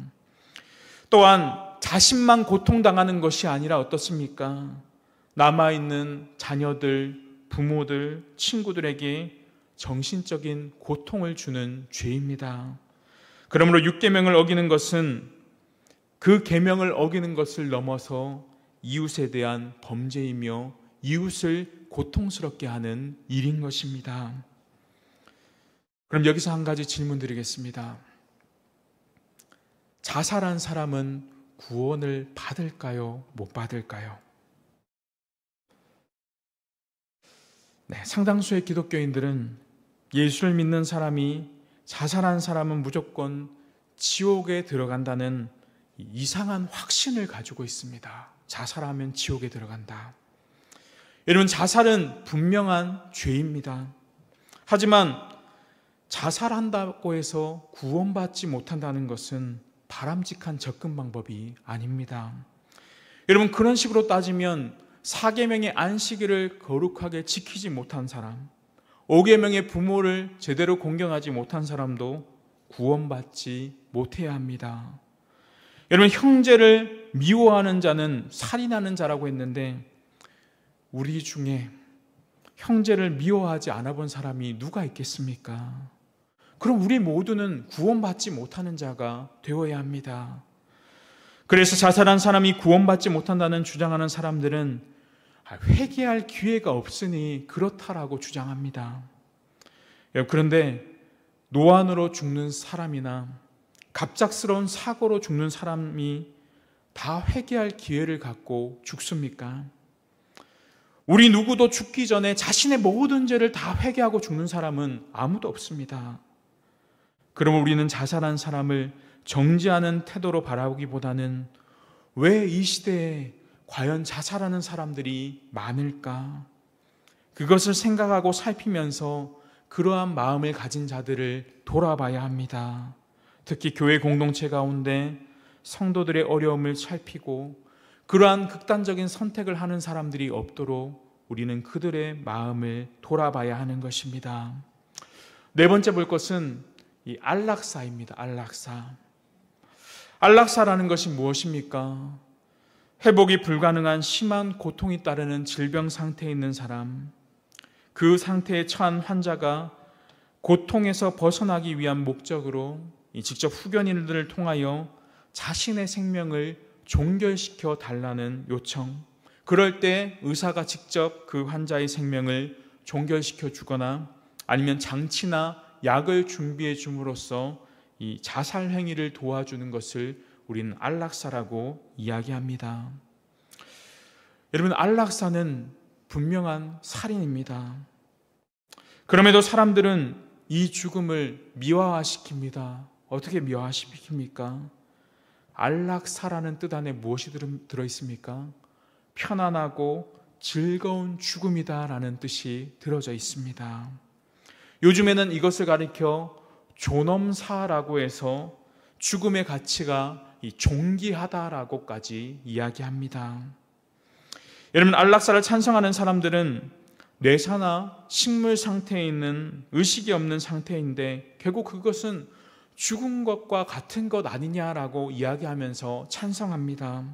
S2: 또한 자신만 고통당하는 것이 아니라 어떻습니까? 남아있는 자녀들, 부모들, 친구들에게 정신적인 고통을 주는 죄입니다. 그러므로 6계명을 어기는 것은 그 계명을 어기는 것을 넘어서 이웃에 대한 범죄이며 이웃을 고통스럽게 하는 일인 것입니다. 그럼 여기서 한 가지 질문 드리겠습니다. 자살한 사람은 구원을 받을까요? 못 받을까요? 상당수의 기독교인들은 예수를 믿는 사람이 자살한 사람은 무조건 지옥에 들어간다는 이상한 확신을 가지고 있습니다. 자살하면 지옥에 들어간다. 여러분, 자살은 분명한 죄입니다. 하지만 자살한다고 해서 구원받지 못한다는 것은 바람직한 접근 방법이 아닙니다. 여러분, 그런 식으로 따지면 4계명의 안식일을 거룩하게 지키지 못한 사람, 5계명의 부모를 제대로 공경하지 못한 사람도 구원받지 못해야 합니다. 여러분, 형제를 미워하는 자는 살인하는 자라고 했는데 우리 중에 형제를 미워하지 않아 본 사람이 누가 있겠습니까? 그럼 우리 모두는 구원받지 못하는 자가 되어야 합니다. 그래서 자살한 사람이 구원받지 못한다는 주장하는 사람들은 회개할 기회가 없으니 그렇다라고 주장합니다. 그런데 노안으로 죽는 사람이나 갑작스러운 사고로 죽는 사람이 다 회개할 기회를 갖고 죽습니까? 우리 누구도 죽기 전에 자신의 모든 죄를 다 회개하고 죽는 사람은 아무도 없습니다. 그러면 우리는 자살한 사람을 정죄하는 태도로 바라보기보다는 왜 이 시대에 과연 자살하는 사람들이 많을까? 그것을 생각하고 살피면서 그러한 마음을 가진 자들을 돌아봐야 합니다. 특히 교회 공동체 가운데 성도들의 어려움을 살피고 그러한 극단적인 선택을 하는 사람들이 없도록 우리는 그들의 마음을 돌아봐야 하는 것입니다. 네 번째 볼 것은 이 안락사입니다. 안락사라는 것이 무엇입니까? 회복이 불가능한 심한 고통이 따르는 질병 상태에 있는 사람, 그 상태에 처한 환자가 고통에서 벗어나기 위한 목적으로 직접 후견인들을 통하여 자신의 생명을 종결시켜 달라는 요청, 그럴 때 의사가 직접 그 환자의 생명을 종결시켜 주거나 아니면 장치나 약을 준비해 줌으로써 이 자살 행위를 도와주는 것을 우리는 안락사라고 이야기합니다. 여러분, 안락사는 분명한 살인입니다. 그럼에도 사람들은 이 죽음을 미화시킵니다. 어떻게 미화시킵니까? 안락사라는 뜻 안에 무엇이 들어있습니까? 편안하고 즐거운 죽음이다라는 뜻이 들어져 있습니다. 요즘에는 이것을 가리켜 존엄사라고 해서 죽음의 가치가 존귀하다라고까지 이야기합니다. 여러분, 안락사를 찬성하는 사람들은 뇌사나 식물 상태에 있는 의식이 없는 상태인데 결국 그것은 죽은 것과 같은 것 아니냐라고 이야기하면서 찬성합니다.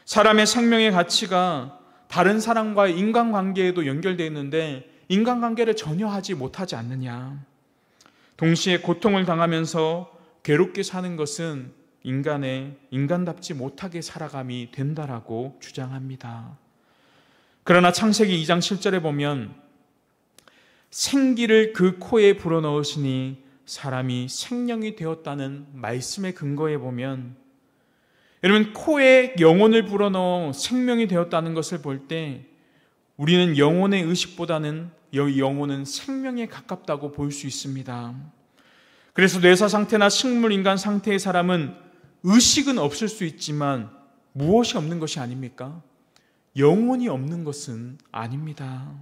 S2: 사람의 생명의 가치가 다른 사람과의 인간관계에도 연결되어 있는데 인간관계를 전혀 하지 못하지 않느냐. 동시에 고통을 당하면서 괴롭게 사는 것은 인간답지 못하게 살아감이 된다라고 주장합니다. 그러나 창세기 2장 7절에 보면 생기를 그 코에 불어넣으시니 사람이 생명이 되었다는 말씀의 근거에 보면, 여러분, 코에 영혼을 불어넣어 생명이 되었다는 것을 볼 때 우리는 영혼의 의식보다는 영혼은 생명에 가깝다고 볼 수 있습니다. 그래서 뇌사 상태나 식물 인간 상태의 사람은 의식은 없을 수 있지만 무엇이 없는 것이 아닙니까? 영혼이 없는 것은 아닙니다.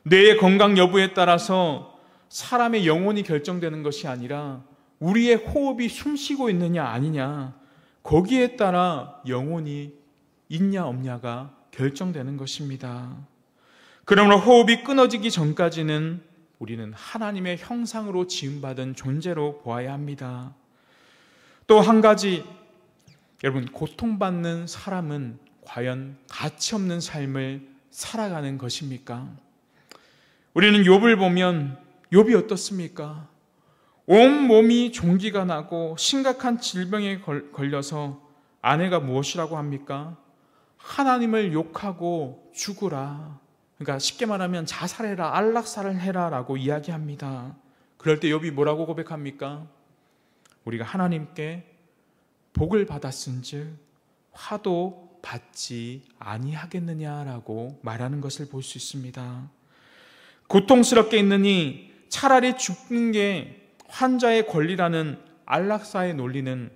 S2: 뇌의 건강 여부에 따라서 사람의 영혼이 결정되는 것이 아니라 우리의 호흡이 숨쉬고 있느냐 아니냐, 거기에 따라 영혼이 있냐 없냐가 결정되는 것입니다. 그러므로 호흡이 끊어지기 전까지는 우리는 하나님의 형상으로 지음받은 존재로 보아야 합니다. 또 한 가지, 여러분, 고통받는 사람은 과연 가치 없는 삶을 살아가는 것입니까? 우리는 욥을 보면 욥이 어떻습니까? 온몸이 종기가 나고 심각한 질병에 걸려서 아내가 무엇이라고 합니까? 하나님을 욕하고 죽으라. 그러니까 쉽게 말하면 자살해라, 안락사를 해라 라고 이야기합니다. 그럴 때 욥이 뭐라고 고백합니까? 우리가 하나님께 복을 받았은즉 화도 받지 아니하겠느냐라고 말하는 것을 볼 수 있습니다. 고통스럽게 있느니 차라리 죽는 게 환자의 권리라는 안락사의 논리는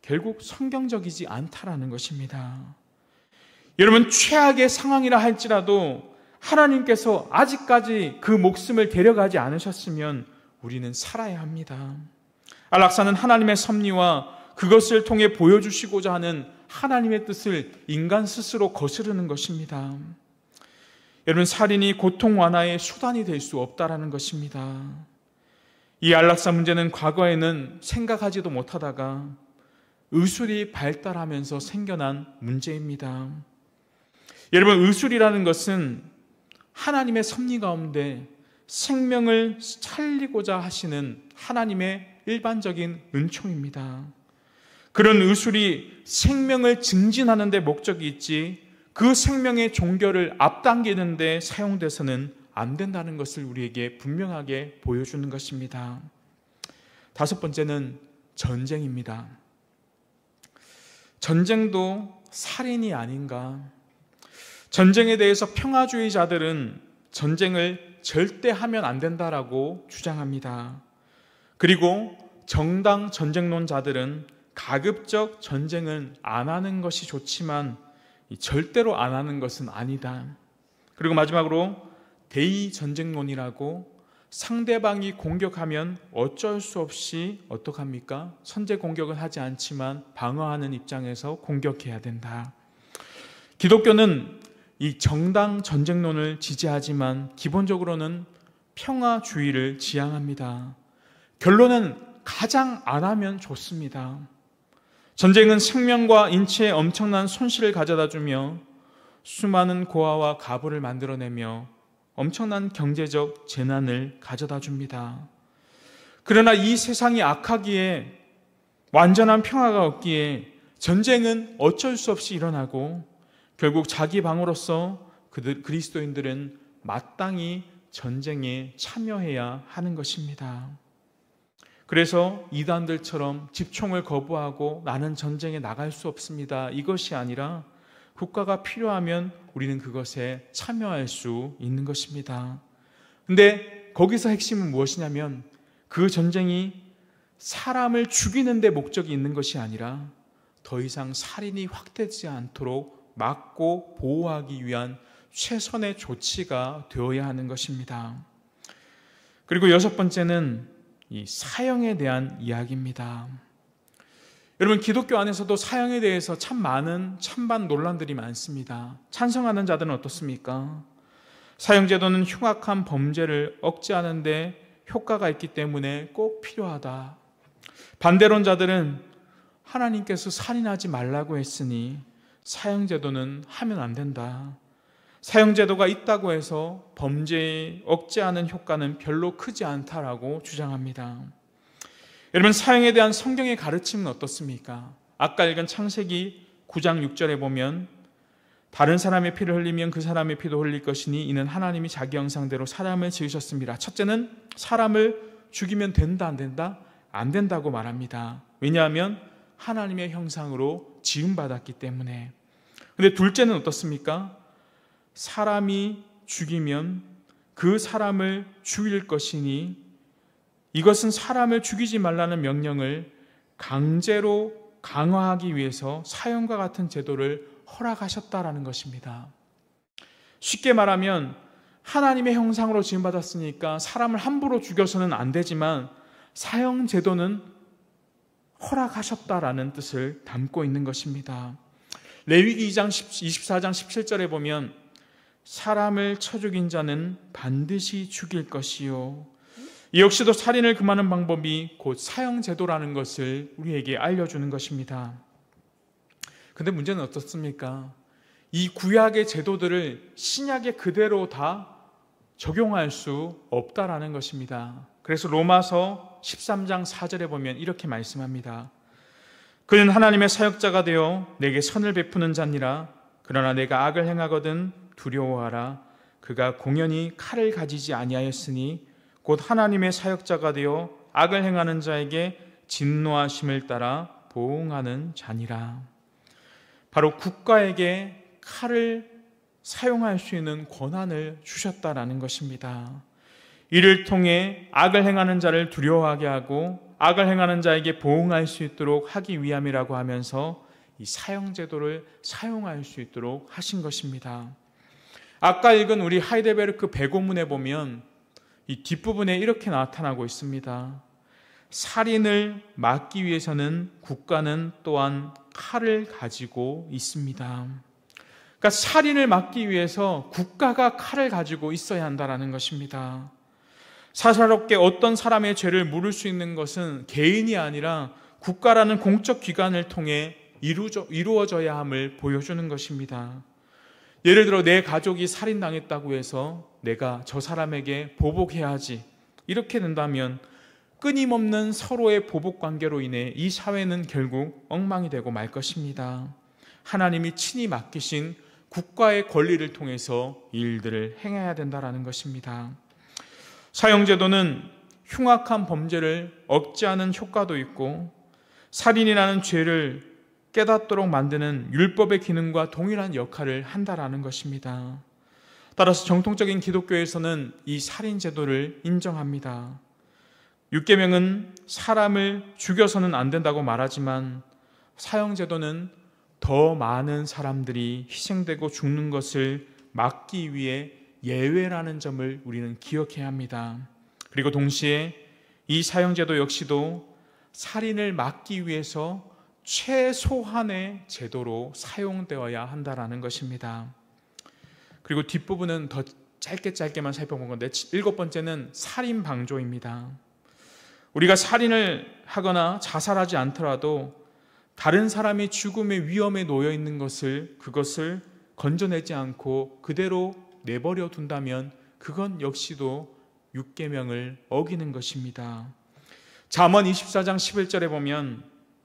S2: 결국 성경적이지 않다라는 것입니다. 여러분, 최악의 상황이라 할지라도 하나님께서 아직까지 그 목숨을 데려가지 않으셨으면 우리는 살아야 합니다. 안락사는 하나님의 섭리와 그것을 통해 보여주시고자 하는 하나님의 뜻을 인간 스스로 거스르는 것입니다. 여러분, 살인이 고통 완화의 수단이 될 수 없다라는 것입니다. 이 안락사 문제는 과거에는 생각하지도 못하다가 의술이 발달하면서 생겨난 문제입니다. 여러분, 의술이라는 것은 하나님의 섭리 가운데 생명을 살리고자 하시는 하나님의 일반적인 은총입니다. 그런 의술이 생명을 증진하는 데 목적이 있지 그 생명의 종결을 앞당기는 데 사용돼서는 안 된다는 것을 우리에게 분명하게 보여주는 것입니다. 다섯 번째는 전쟁입니다. 전쟁도 살인이 아닌가? 전쟁에 대해서 평화주의자들은 전쟁을 절대 하면 안 된다라고 주장합니다. 그리고 정당 전쟁론자들은 가급적 전쟁은 안 하는 것이 좋지만 절대로 안 하는 것은 아니다. 그리고 마지막으로 대의 전쟁론이라고 상대방이 공격하면 어쩔 수 없이 어떡합니까? 선제 공격은 하지 않지만 방어하는 입장에서 공격해야 된다. 기독교는 이 정당 전쟁론을 지지하지만 기본적으로는 평화주의를 지향합니다. 결론은 가장 안 하면 좋습니다. 전쟁은 생명과 인체에 엄청난 손실을 가져다주며 수많은 고아와 가부를 만들어내며 엄청난 경제적 재난을 가져다줍니다. 그러나 이 세상이 악하기에 완전한 평화가 없기에 전쟁은 어쩔 수 없이 일어나고 결국 자기 방으로서 그리스도인들은 마땅히 전쟁에 참여해야 하는 것입니다. 그래서 이단들처럼 집총을 거부하고 나는 전쟁에 나갈 수 없습니다. 이것이 아니라 국가가 필요하면 우리는 그것에 참여할 수 있는 것입니다. 근데 거기서 핵심은 무엇이냐면 그 전쟁이 사람을 죽이는 데 목적이 있는 것이 아니라 더 이상 살인이 확대되지 않도록 막고 보호하기 위한 최선의 조치가 되어야 하는 것입니다. 그리고 여섯 번째는 이 사형에 대한 이야기입니다. 여러분, 기독교 안에서도 사형에 대해서 참 많은 찬반 논란들이 많습니다. 찬성하는 자들은 어떻습니까? 사형제도는 흉악한 범죄를 억제하는 데 효과가 있기 때문에 꼭 필요하다. 반대론자들은 하나님께서 살인하지 말라고 했으니 사형제도는 하면 안 된다. 사형제도가 있다고 해서 범죄 억제하는 효과는 별로 크지 않다라고 주장합니다. 여러분, 사형에 대한 성경의 가르침은 어떻습니까? 아까 읽은 창세기 9장 6절에 보면 다른 사람의 피를 흘리면 그 사람의 피도 흘릴 것이니 이는 하나님이 자기 형상대로 사람을 지으셨습니다. 첫째는 사람을 죽이면 된다 안 된다? 안 된다고 말합니다. 왜냐하면 하나님의 형상으로 지음받았기 때문에. 그런데 둘째는 어떻습니까? 사람이 죽이면 그 사람을 죽일 것이니 이것은 사람을 죽이지 말라는 명령을 강제로 강화하기 위해서 사형과 같은 제도를 허락하셨다라는 것입니다. 쉽게 말하면 하나님의 형상으로 지음받았으니까 사람을 함부로 죽여서는 안 되지만 사형 제도는 허락하셨다라는 뜻을 담고 있는 것입니다. 레위기 24장 17절에 보면 사람을 쳐 죽인 자는 반드시 죽일 것이요. 이 역시도 살인을 금하는 방법이 곧 사형제도라는 것을 우리에게 알려주는 것입니다. 근데 문제는 어떻습니까? 이 구약의 제도들을 신약에 그대로 다 적용할 수 없다라는 것입니다. 그래서 로마서 13장 4절에 보면 이렇게 말씀합니다. 그는 하나님의 사역자가 되어 내게 선을 베푸는 자니라. 그러나 내가 악을 행하거든 두려워하라. 그가 공연히 칼을 가지지 아니하였으니 곧 하나님의 사역자가 되어 악을 행하는 자에게 진노하심을 따라 보응하는 자니라. 바로 국가에게 칼을 사용할 수 있는 권한을 주셨다라는 것입니다. 이를 통해 악을 행하는 자를 두려워하게 하고 악을 행하는 자에게 보응할 수 있도록 하기 위함이라고 하면서 이 사형제도를 사용할 수 있도록 하신 것입니다. 아까 읽은 우리 하이델베르크 배고문에 보면 이 뒷부분에 이렇게 나타나고 있습니다. 살인을 막기 위해서는 국가는 또한 칼을 가지고 있습니다. 그러니까 살인을 막기 위해서 국가가 칼을 가지고 있어야 한다는 것입니다. 사사롭게 어떤 사람의 죄를 물을 수 있는 것은 개인이 아니라 국가라는 공적 기관을 통해 이루어져야 함을 보여주는 것입니다. 예를 들어 내 가족이 살인당했다고 해서 내가 저 사람에게 보복해야지 이렇게 된다면 끊임없는 서로의 보복관계로 인해 이 사회는 결국 엉망이 되고 말 것입니다. 하나님이 친히 맡기신 국가의 권리를 통해서 일들을 행해야 된다는 것입니다. 사형제도는 흉악한 범죄를 억제하는 효과도 있고 살인이라는 죄를 깨닫도록 만드는 율법의 기능과 동일한 역할을 한다라는 것입니다. 따라서 정통적인 기독교에서는 이 살인제도를 인정합니다. 율계명은 사람을 죽여서는 안 된다고 말하지만 사형제도는 더 많은 사람들이 희생되고 죽는 것을 막기 위해 예외라는 점을 우리는 기억해야 합니다. 그리고 동시에 이 사형제도 역시도 살인을 막기 위해서 최소한의 제도로 사용되어야 한다는 것입니다. 그리고 뒷부분은 더 짧게만 살펴본 건데 7번째는 살인 방조입니다. 우리가 살인을 하거나 자살하지 않더라도 다른 사람이 죽음의 위험에 놓여 있는 그것을 건져내지 않고 그대로 내버려 둔다면 그건 역시도 율계명을 어기는 것입니다. 잠언 24장 11절에 보면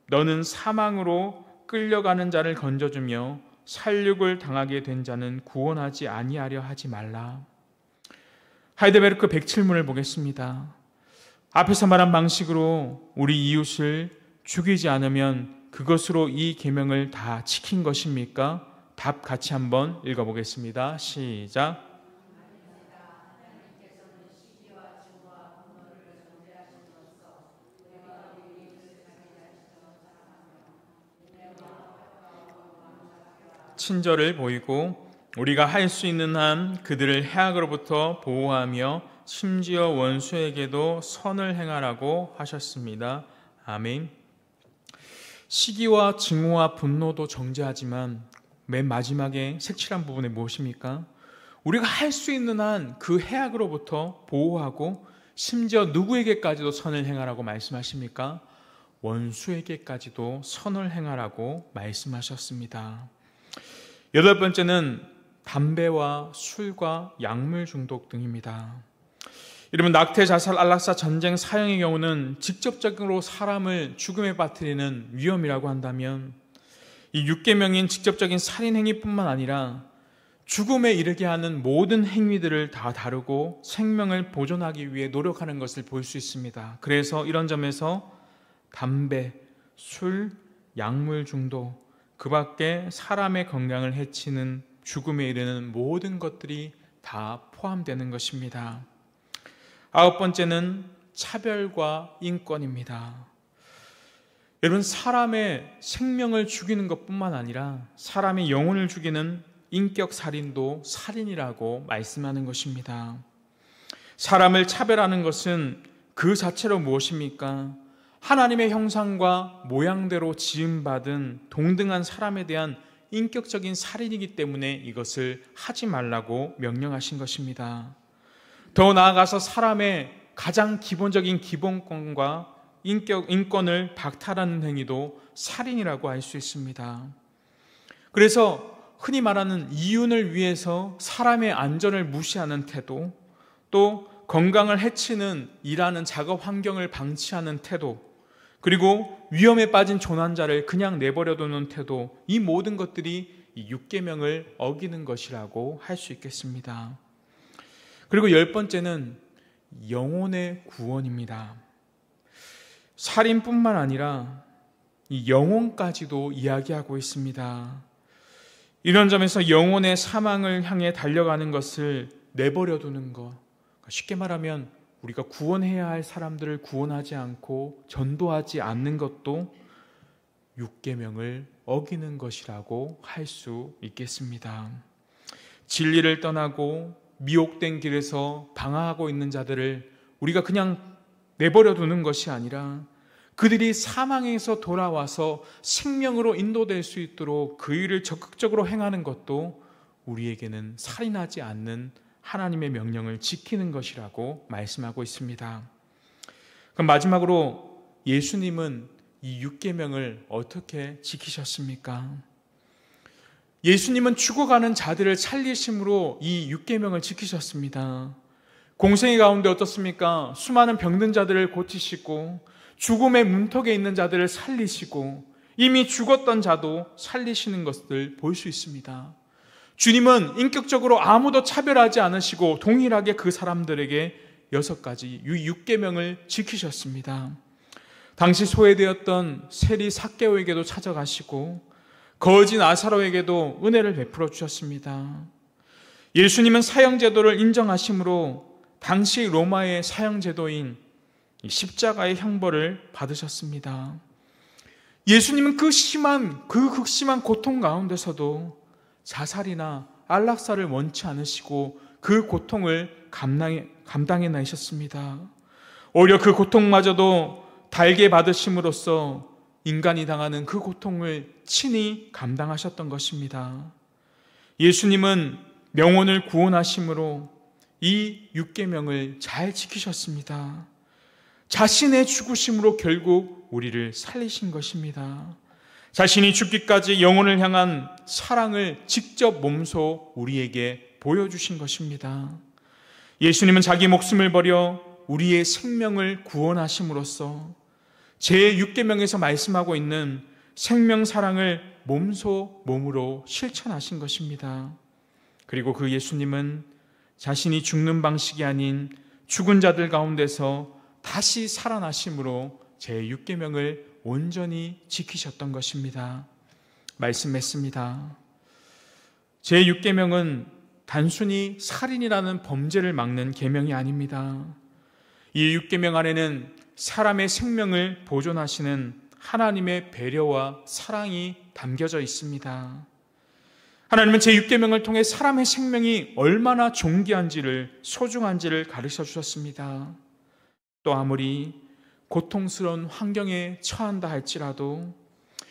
S2: 너는 사망으로 끌려가는 자를 건져주며 살육을 당하게 된 자는 구원하지 아니하려 하지 말라. 하이델베르크 107문을 보겠습니다. 앞에서 말한 방식으로 우리 이웃을 죽이지 않으면 그것으로 이 계명을 다 지킨 것입니까? 답 같이 한번 읽어보겠습니다. 시작. 친절을 보이고 우리가 할 수 있는 한 그들을 해악으로부터 보호하며 심지어 원수에게도 선을 행하라고 하셨습니다. 아멘. 시기와 증오와 분노도 정죄하지만 맨 마지막에 색칠한 부분이 무엇입니까? 우리가 할 수 있는 한 그 해악으로부터 보호하고 심지어 누구에게까지도 선을 행하라고 말씀하십니까? 원수에게까지도 선을 행하라고 말씀하셨습니다. 8번째는 담배와 술과 약물 중독 등입니다. 여러분, 낙태, 자살, 안락사, 전쟁, 사형의 경우는 직접적으로 사람을 죽음에 빠뜨리는 위험이라고 한다면 이 6계명인 직접적인 살인 행위뿐만 아니라 죽음에 이르게 하는 모든 행위들을 다 다루고 생명을 보존하기 위해 노력하는 것을 볼 수 있습니다. 그래서 이런 점에서 담배, 술, 약물 중독, 그 밖에 사람의 건강을 해치는 죽음에 이르는 모든 것들이 다 포함되는 것입니다. 9번째는 차별과 인권입니다. 여러분, 사람의 생명을 죽이는 것뿐만 아니라 사람의 영혼을 죽이는 인격 살인도 살인이라고 말씀하는 것입니다. 사람을 차별하는 것은 그 자체로 무엇입니까? 하나님의 형상과 모양대로 지음받은 동등한 사람에 대한 인격적인 살인이기 때문에 이것을 하지 말라고 명령하신 것입니다. 더 나아가서 사람의 가장 기본적인 기본권과 인권을 박탈하는 행위도 살인이라고 할 수 있습니다. 그래서 흔히 말하는 이윤을 위해서 사람의 안전을 무시하는 태도, 또 건강을 해치는 일하는 작업 환경을 방치하는 태도, 그리고 위험에 빠진 조난자를 그냥 내버려두는 태도, 이 모든 것들이 이 육계명을 어기는 것이라고 할 수 있겠습니다. 그리고 10번째는 영혼의 구원입니다. 살인뿐만 아니라 이 영혼까지도 이야기하고 있습니다. 이런 점에서 영혼의 사망을 향해 달려가는 것을 내버려두는 것, 쉽게 말하면 우리가 구원해야 할 사람들을 구원하지 않고 전도하지 않는 것도 육계명을 어기는 것이라고 할 수 있겠습니다. 진리를 떠나고 미혹된 길에서 방황하고 있는 자들을 우리가 그냥 내버려두는 것이 아니라 그들이 사망에서 돌아와서 생명으로 인도될 수 있도록 그 일을 적극적으로 행하는 것도 우리에게는 살인하지 않는 하나님의 명령을 지키는 것이라고 말씀하고 있습니다. 그럼 마지막으로 예수님은 이 육계명을 어떻게 지키셨습니까? 예수님은 죽어가는 자들을 살리심으로 이 육계명을 지키셨습니다. 공생의 가운데 어떻습니까? 수많은 병든 자들을 고치시고 죽음의 문턱에 있는 자들을 살리시고 이미 죽었던 자도 살리시는 것을 볼 수 있습니다. 주님은 인격적으로 아무도 차별하지 않으시고 동일하게 그 사람들에게 6가지 6계명을 지키셨습니다. 당시 소외되었던 세리 삭개오에게도 찾아가시고 거지 나사로에게도 은혜를 베풀어 주셨습니다. 예수님은 사형제도를 인정하심으로 당시 로마의 사형제도인 십자가의 형벌을 받으셨습니다. 예수님은 그 극심한 고통 가운데서도 자살이나 안락사를 원치 않으시고 그 고통을 감당해내셨습니다. 오히려 그 고통마저도 달게 받으심으로써 인간이 당하는 그 고통을 친히 감당하셨던 것입니다. 예수님은 명혼을 구원하심으로 이 육계명을 잘 지키셨습니다. 자신의 죽으심으로 결국 우리를 살리신 것입니다. 자신이 죽기까지 영혼을 향한 사랑을 직접 몸소 우리에게 보여주신 것입니다. 예수님은 자기 목숨을 버려 우리의 생명을 구원하심으로써 제6계명에서 말씀하고 있는 생명 사랑을 몸소 몸으로 실천하신 것입니다. 그리고 그 예수님은 자신이 죽는 방식이 아닌 죽은 자들 가운데서 다시 살아나심으로 제6계명을 온전히 지키셨던 것입니다. 말씀했습니다. 제6계명은 단순히 살인이라는 범죄를 막는 계명이 아닙니다. 이 6계명 안에는 사람의 생명을 보존하시는 하나님의 배려와 사랑이 담겨져 있습니다. 하나님은 제6계명을 통해 사람의 생명이 얼마나 존귀한지를, 소중한지를 가르쳐 주셨습니다. 또 아무리 고통스러운 환경에 처한다 할지라도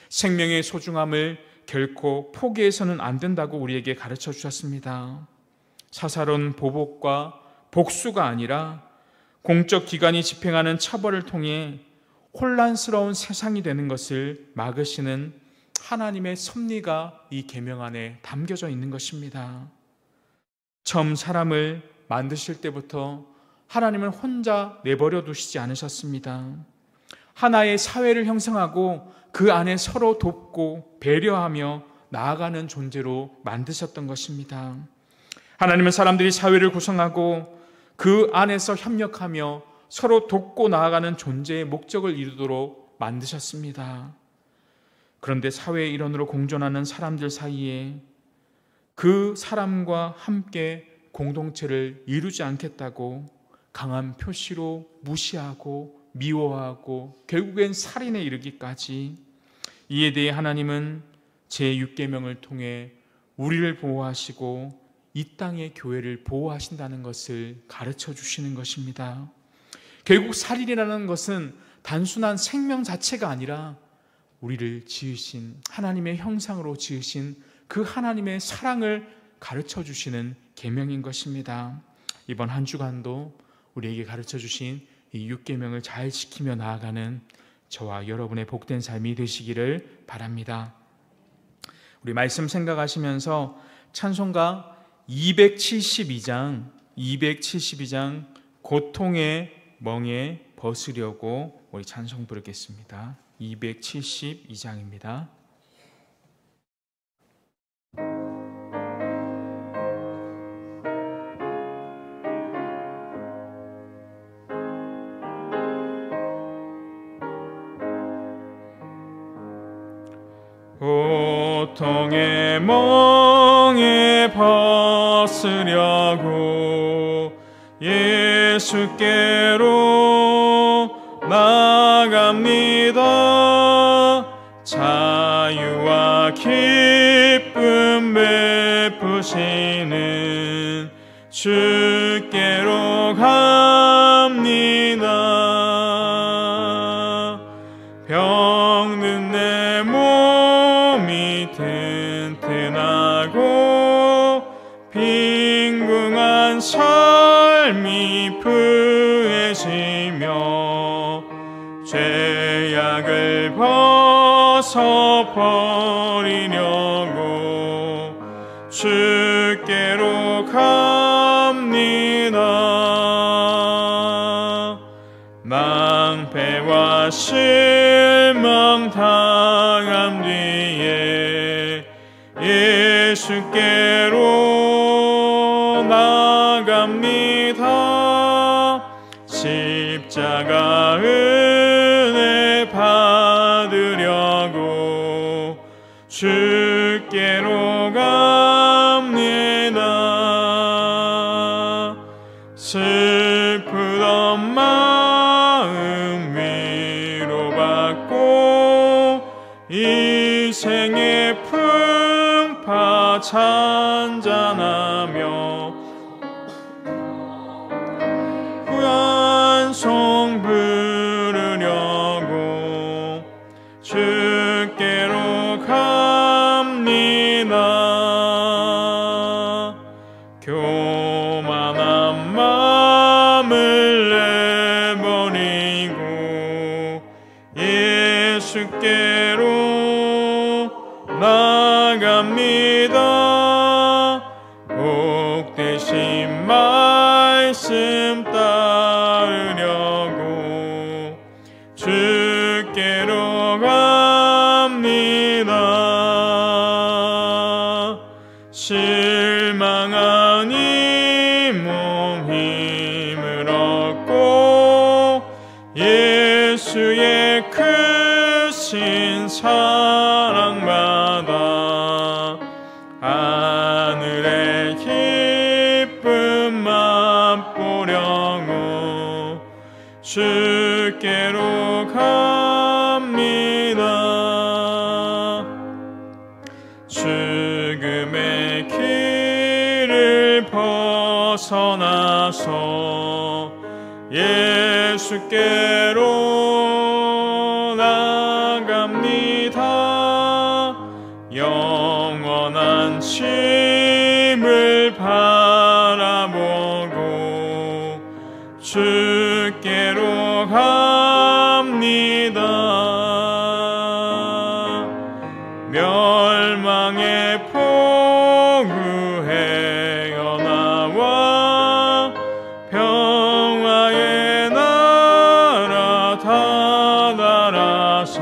S2: 생명의 소중함을 결코 포기해서는 안 된다고 우리에게 가르쳐 주셨습니다. 사사로운 보복과 복수가 아니라 공적 기관이 집행하는 처벌을 통해 혼란스러운 세상이 되는 것을 막으시는 하나님의 섭리가 이 계명 안에 담겨져 있는 것입니다. 처음 사람을 만드실 때부터 하나님은 혼자 내버려 두시지 않으셨습니다. 하나의 사회를 형성하고 그 안에 서로 돕고 배려하며 나아가는 존재로 만드셨던 것입니다. 하나님은 사람들이 사회를 구성하고 그 안에서 협력하며 서로 돕고 나아가는 존재의 목적을 이루도록 만드셨습니다. 그런데 사회의 일원으로 공존하는 사람들 사이에 그 사람과 함께 공동체를 이루지 않겠다고 강한 표시로 무시하고 미워하고 결국엔 살인에 이르기까지, 이에 대해 하나님은 제6계명을 통해 우리를 보호하시고 이 땅의 교회를 보호하신다는 것을 가르쳐 주시는 것입니다. 결국 살인이라는 것은 단순한 생명 자체가 아니라 우리를 지으신 하나님의 형상으로 지으신 그 하나님의 사랑을 가르쳐 주시는 계명인 것입니다. 이번 한 주간도 우리에게 가르쳐 주신 이 6계명을 잘 지키며 나아가는 저와 여러분의 복된 삶이 되시기를 바랍니다. 우리 말씀 생각하시면서 찬송가 272장 고통의 멍에 벗으려고 우리 찬송 부르겠습니다. 272장입니다. 고통의 멍에 벗으려고 예수께로 나갑니다. 자유와 기쁨 베푸시는 주께로 갑니다. 병든 내 몸이 튼튼하고 빈궁한 삶이 부해지며 죄악을 벗어버리려고 주께로 갑니다. 낭패와 실망 당한 뒤에 예수께로 나갑니다. 십자가 은혜 받으려고 주께로 갑니다. 슬프던 마음 위로받고 인생의 풍파 찬잔하며 후한송 부르려고 주께로 갑니다. 교만한 마음을 내버리고 예수께로 나갑니다. 복되신 말씀 따르려고 주께로 갑니다. 실망한 이 몸 힘을 얻고 예수의 크신 사랑받아 하늘의 기쁨 맛보려고 주께로 갑니다. 죽음의 길을 벗어나서 예수께로 나갑니다. 영원한 쉼을 바라보고 주께로 갑니다. 멸망의 포구에 나와 평화의 나라 다다라서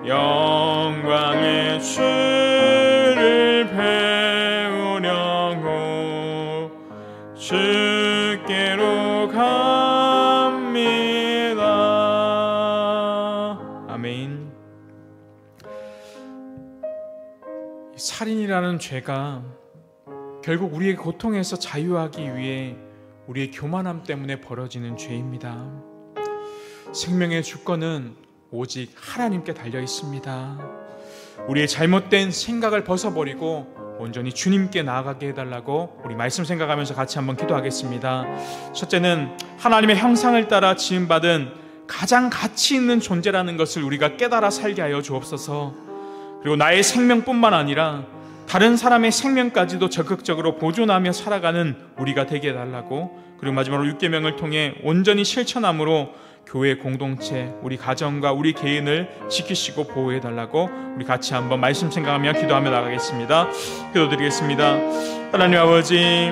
S2: 영광의 주를 배우려고 주께로 갑니다. 아멘. 살인이라는 죄가 결국 우리의 고통에서 자유하기 위해 우리의 교만함 때문에 벌어지는 죄입니다. 생명의 주권은 오직 하나님께 달려 있습니다. 우리의 잘못된 생각을 벗어버리고 온전히 주님께 나아가게 해달라고 우리 말씀 생각하면서 같이 한번 기도하겠습니다. 첫째는 하나님의 형상을 따라 지음받은 가장 가치 있는 존재라는 것을 우리가 깨달아 살게 하여 주옵소서. 그리고 나의 생명뿐만 아니라 다른 사람의 생명까지도 적극적으로 보존하며 살아가는 우리가 되게 해달라고, 그리고 마지막으로 6계명을 통해 온전히 실천함으로 교회 공동체, 우리 가정과 우리 개인을 지키시고 보호해달라고 우리 같이 한번 말씀 생각하며 기도하며 나가겠습니다. 기도드리겠습니다. 하나님 아버지,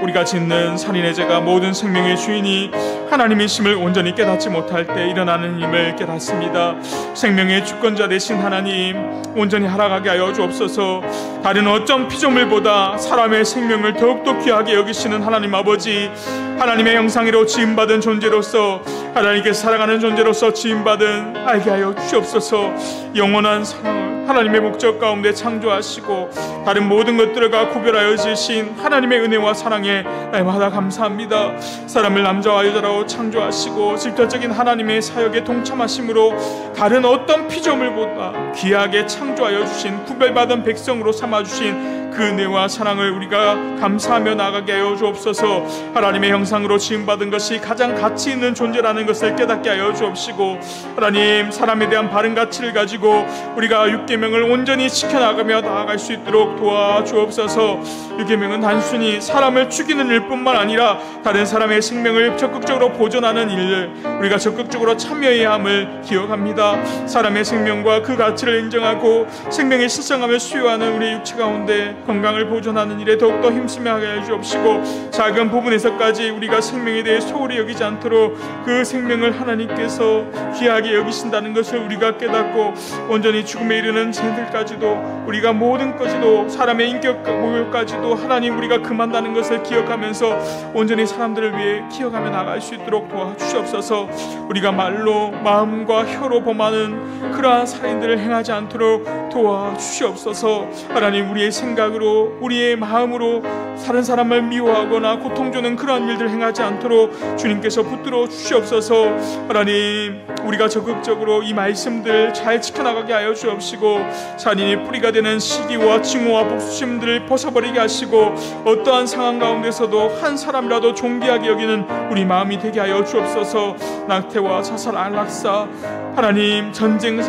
S2: 우리가 짓는 살인의 죄가 모든 생명의 주인이 하나님이심을 온전히 깨닫지 못할 때 일어나는 힘을 깨닫습니다. 생명의 주권자 되신 하나님, 온전히 살아가게 하여 주옵소서. 다른 어떤 피조물보다 사람의 생명을 더욱더 귀하게 여기시는 하나님 아버지, 하나님의 형상으로 지음받은 존재로서, 하나님께서 살아가는 존재로서 지음받은 알게 하여 주옵소서. 영원한 사랑을 하나님의 목적 가운데 창조하시고 다른 모든 것들과 구별하여 지으신 하나님의 은혜와 사랑에 날마다 감사합니다. 사람을 남자와 여자로 창조하시고 직접적인 하나님의 사역에 동참하심으로 다른 어떤 피조물보다 귀하게 창조하여 주신 구별받은 백성으로 삼아주신 그 은혜와 사랑을 우리가 감사하며 나가게 하여 주옵소서. 하나님의 형상으로 지음받은 것이 가장 가치 있는 존재라는 것을 깨닫게 하여 주옵시고, 하나님, 사람에 대한 바른 가치를 가지고 우리가 6계명을 온전히 지켜나가며 나아갈 수 있도록 도와주옵소서. 6계명은 단순히 사람을 죽이는 일뿐만 아니라 다른 사람의 생명을 적극적으로 보존하는 일을 우리가 적극적으로 참여해야 함을 기억합니다. 사람의 생명과 그 가치를 인정하고 생명의 실성함을 수요하는 우리 육체 가운데 건강을 보존하는 일에 더욱더 힘쓰며 하게 해주옵시고, 작은 부분에서까지 우리가 생명에 대해 소홀히 여기지 않도록 그 생명을 하나님께서 귀하게 여기신다는 것을 우리가 깨닫고 온전히 죽음에 이르는 죄들까지도, 우리가 모든 것이도 사람의 인격 모욕까지도 하나님 우리가 금한다는 것을 기억하면서 온전히 사람들을 위해 기억하며 나갈 수 있도록 도와주시옵소서. 우리가 말로 마음과 혀로 범하는 그러한 살인들을 행하지 않도록 도와주시옵소서. 하나님, 우리의 생각으로 우리의 마음으로 다른 사람을 미워하거나 고통 주는 그러한 일들을 행하지 않도록 주님께서 붙들어 주시옵소서. 하나님, 우리가 적극적으로 이 말씀들 잘 지켜나가게 하여 주옵시고, 살인이 뿌리가 되는 시기와 증오와 복수심들을 벗어버리게 하시고, 어떠한 상황 가운데서도 한 사람이라도 존귀하게 여기는 우리 마음이 되게 하여 주옵소서. 낙태와 자살, 안락사, 하나님, 전쟁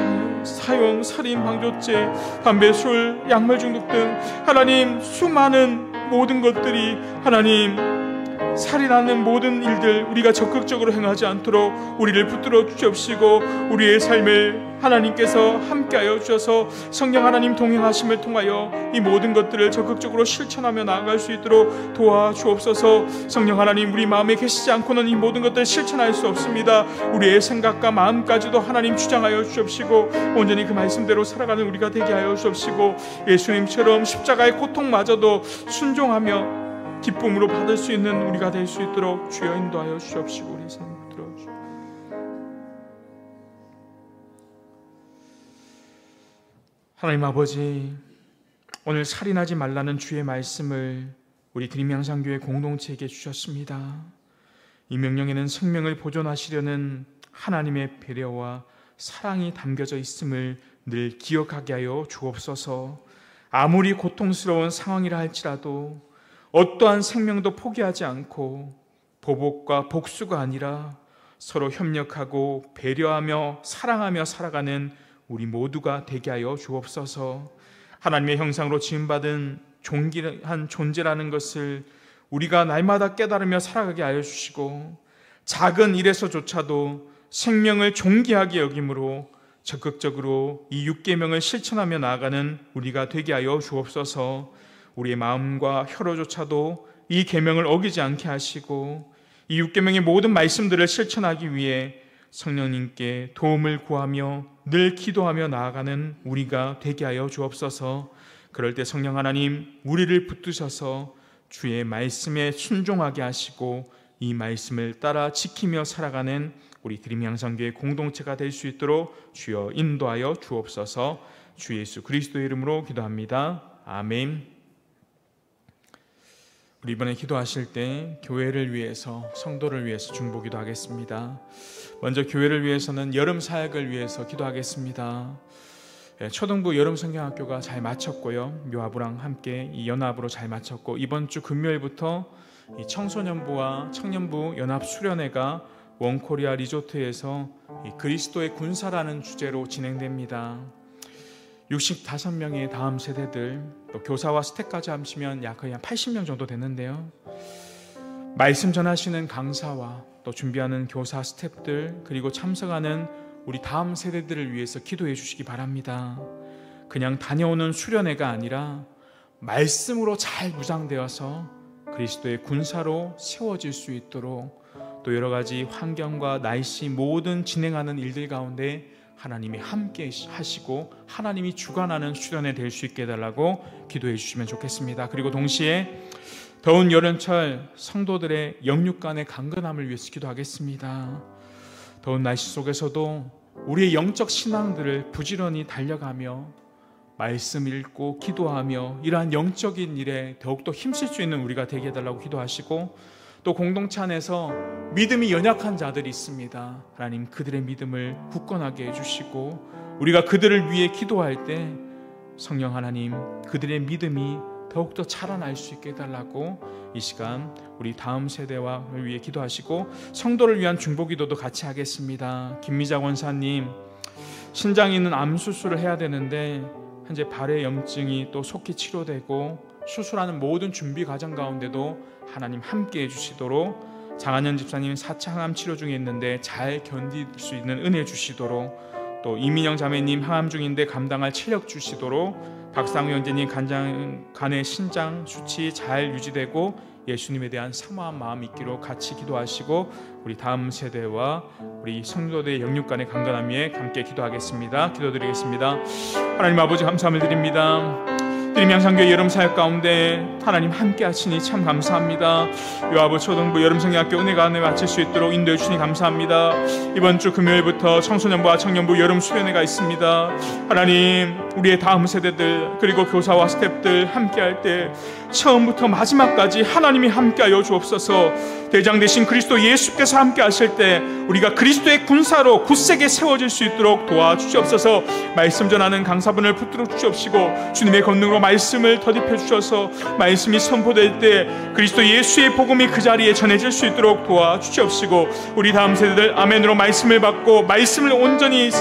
S2: 사용, 살인, 방조죄, 담배, 술, 약물 중독 등 하나님 수많은 모든 것들이 하나님 살인하는 모든 일들 우리가 적극적으로 행하지 않도록 우리를 붙들어 주옵시고, 우리의 삶을 하나님께서 함께하여 주셔서 성령 하나님 동행하심을 통하여 이 모든 것들을 적극적으로 실천하며 나아갈 수 있도록 도와주옵소서. 성령 하나님, 우리 마음에 계시지 않고는 이 모든 것들을 실천할 수 없습니다. 우리의 생각과 마음까지도 하나님 주장하여 주옵시고, 온전히 그 말씀대로 살아가는 우리가 되게 하여 주옵시고, 예수님처럼 십자가의 고통마저도 순종하며 기쁨으로 받을 수 있는 우리가 될 수 있도록 주여 인도하여 주옵시고, 우리 삶을 들어주시고, 하나님 아버지, 오늘 살인하지 말라는 주의 말씀을 우리 그림양산교회 공동체에게 주셨습니다. 이 명령에는 생명을 보존하시려는 하나님의 배려와 사랑이 담겨져 있음을 늘 기억하게 하여 주옵소서. 아무리 고통스러운 상황이라 할지라도 어떠한 생명도 포기하지 않고 보복과 복수가 아니라 서로 협력하고 배려하며 사랑하며 살아가는 우리 모두가 되게 하여 주옵소서. 하나님의 형상으로 지음받은 존귀한 존재라는 것을 우리가 날마다 깨달으며 살아가게 하여 주시고, 작은 일에서조차도 생명을 존귀하게 여김으로 적극적으로 이 6계명을 실천하며 나아가는 우리가 되게 하여 주옵소서. 우리의 마음과 혀로조차도 이 계명을 어기지 않게 하시고, 이 6계명의 모든 말씀들을 실천하기 위해 성령님께 도움을 구하며 늘 기도하며 나아가는 우리가 되게 하여 주옵소서. 그럴 때 성령 하나님, 우리를 붙드셔서 주의 말씀에 순종하게 하시고 이 말씀을 따라 지키며 살아가는 우리 드림양산교회 공동체가 될 수 있도록 주여 인도하여 주옵소서. 주 예수 그리스도의 이름으로 기도합니다. 아멘. 우리 이번에 기도하실 때 교회를 위해서, 성도를 위해서 중보기도 하겠습니다. 먼저 교회를 위해서는 여름 사역을 위해서 기도하겠습니다. 초등부 여름 성경학교가 잘 마쳤고요, 묘아부랑 함께 이 연합으로 잘 마쳤고, 이번 주 금요일부터 이 청소년부와 청년부 연합 수련회가 원코리아 리조트에서 이 그리스도의 군사라는 주제로 진행됩니다. 65명의 다음 세대들, 또 교사와 스태프까지 합치면 약 거의 한 80명 정도 됐는데요, 말씀 전하시는 강사와 또 준비하는 교사 스태프들, 그리고 참석하는 우리 다음 세대들을 위해서 기도해 주시기 바랍니다. 그냥 다녀오는 수련회가 아니라 말씀으로 잘 무장되어서 그리스도의 군사로 세워질 수 있도록, 또 여러 가지 환경과 날씨 모든 진행하는 일들 가운데 하나님이 함께 하시고 하나님이 주관하는 수련회 될 수 있게 해달라고 기도해 주시면 좋겠습니다. 그리고 동시에 더운 여름철 성도들의 영육간의 강건함을 위해서 기도하겠습니다. 더운 날씨 속에서도 우리의 영적 신앙들을 부지런히 달려가며 말씀 읽고 기도하며 이러한 영적인 일에 더욱더 힘쓸 수 있는 우리가 되게 해달라고 기도하시고, 또 공동체 안에서 믿음이 연약한 자들이 있습니다. 하나님 그들의 믿음을 굳건하게 해주시고, 우리가 그들을 위해 기도할 때 성령 하나님 그들의 믿음이 더욱더 자라날 수 있게 해달라고 이 시간 우리 다음 세대와 위해 기도하시고, 성도를 위한 중보기도도 같이 하겠습니다. 김미자 권사님, 신장에 있는 암 수술을 해야 되는데 현재 발의 염증이 또 속히 치료되고 수술하는 모든 준비 과정 가운데도 하나님 함께 해주시도록, 장한현 집사님 4차 항암 치료 중에 있는데 잘 견딜 수 있는 은혜 주시도록, 또 이민영 자매님 항암 중인데 감당할 체력 주시도록, 박상우 형제님 간의 신장 수치 잘 유지되고 예수님에 대한 사모한 마음 있기로 같이 기도하시고, 우리 다음 세대와 우리 성도들의 영육간의 강건함 위에 함께 기도하겠습니다. 기도드리겠습니다. 하나님 아버지 감사함을 드립니다. 드림양산교회 여름 사역 가운데 하나님 함께 하시니 참 감사합니다. 요아부 초등부 여름 성경학교 은혜가 안에 마칠 수 있도록 인도해 주시니 감사합니다. 이번 주 금요일부터 청소년부와 청년부 여름 수련회가 있습니다. 하나님 우리의 다음 세대들 그리고 교사와 스태프들 함께 할 때 처음부터 마지막까지 하나님이 함께하여 주옵소서. 대장 되신 그리스도 예수께서 함께 하실 때 우리가 그리스도의 군사로 굳세게 세워질 수 있도록 도와주시옵소서. 말씀 전하는 강사분을 붙들어 주시옵시고, 주님의 권능으로 말씀을 더딥혀 주셔서 말씀이 선포될 때 그리스도 예수의 복음이 그 자리에 전해질 수 있도록 도와주시옵시고, 우리 다음 세대들 아멘으로 말씀을 받고 말씀을 온전히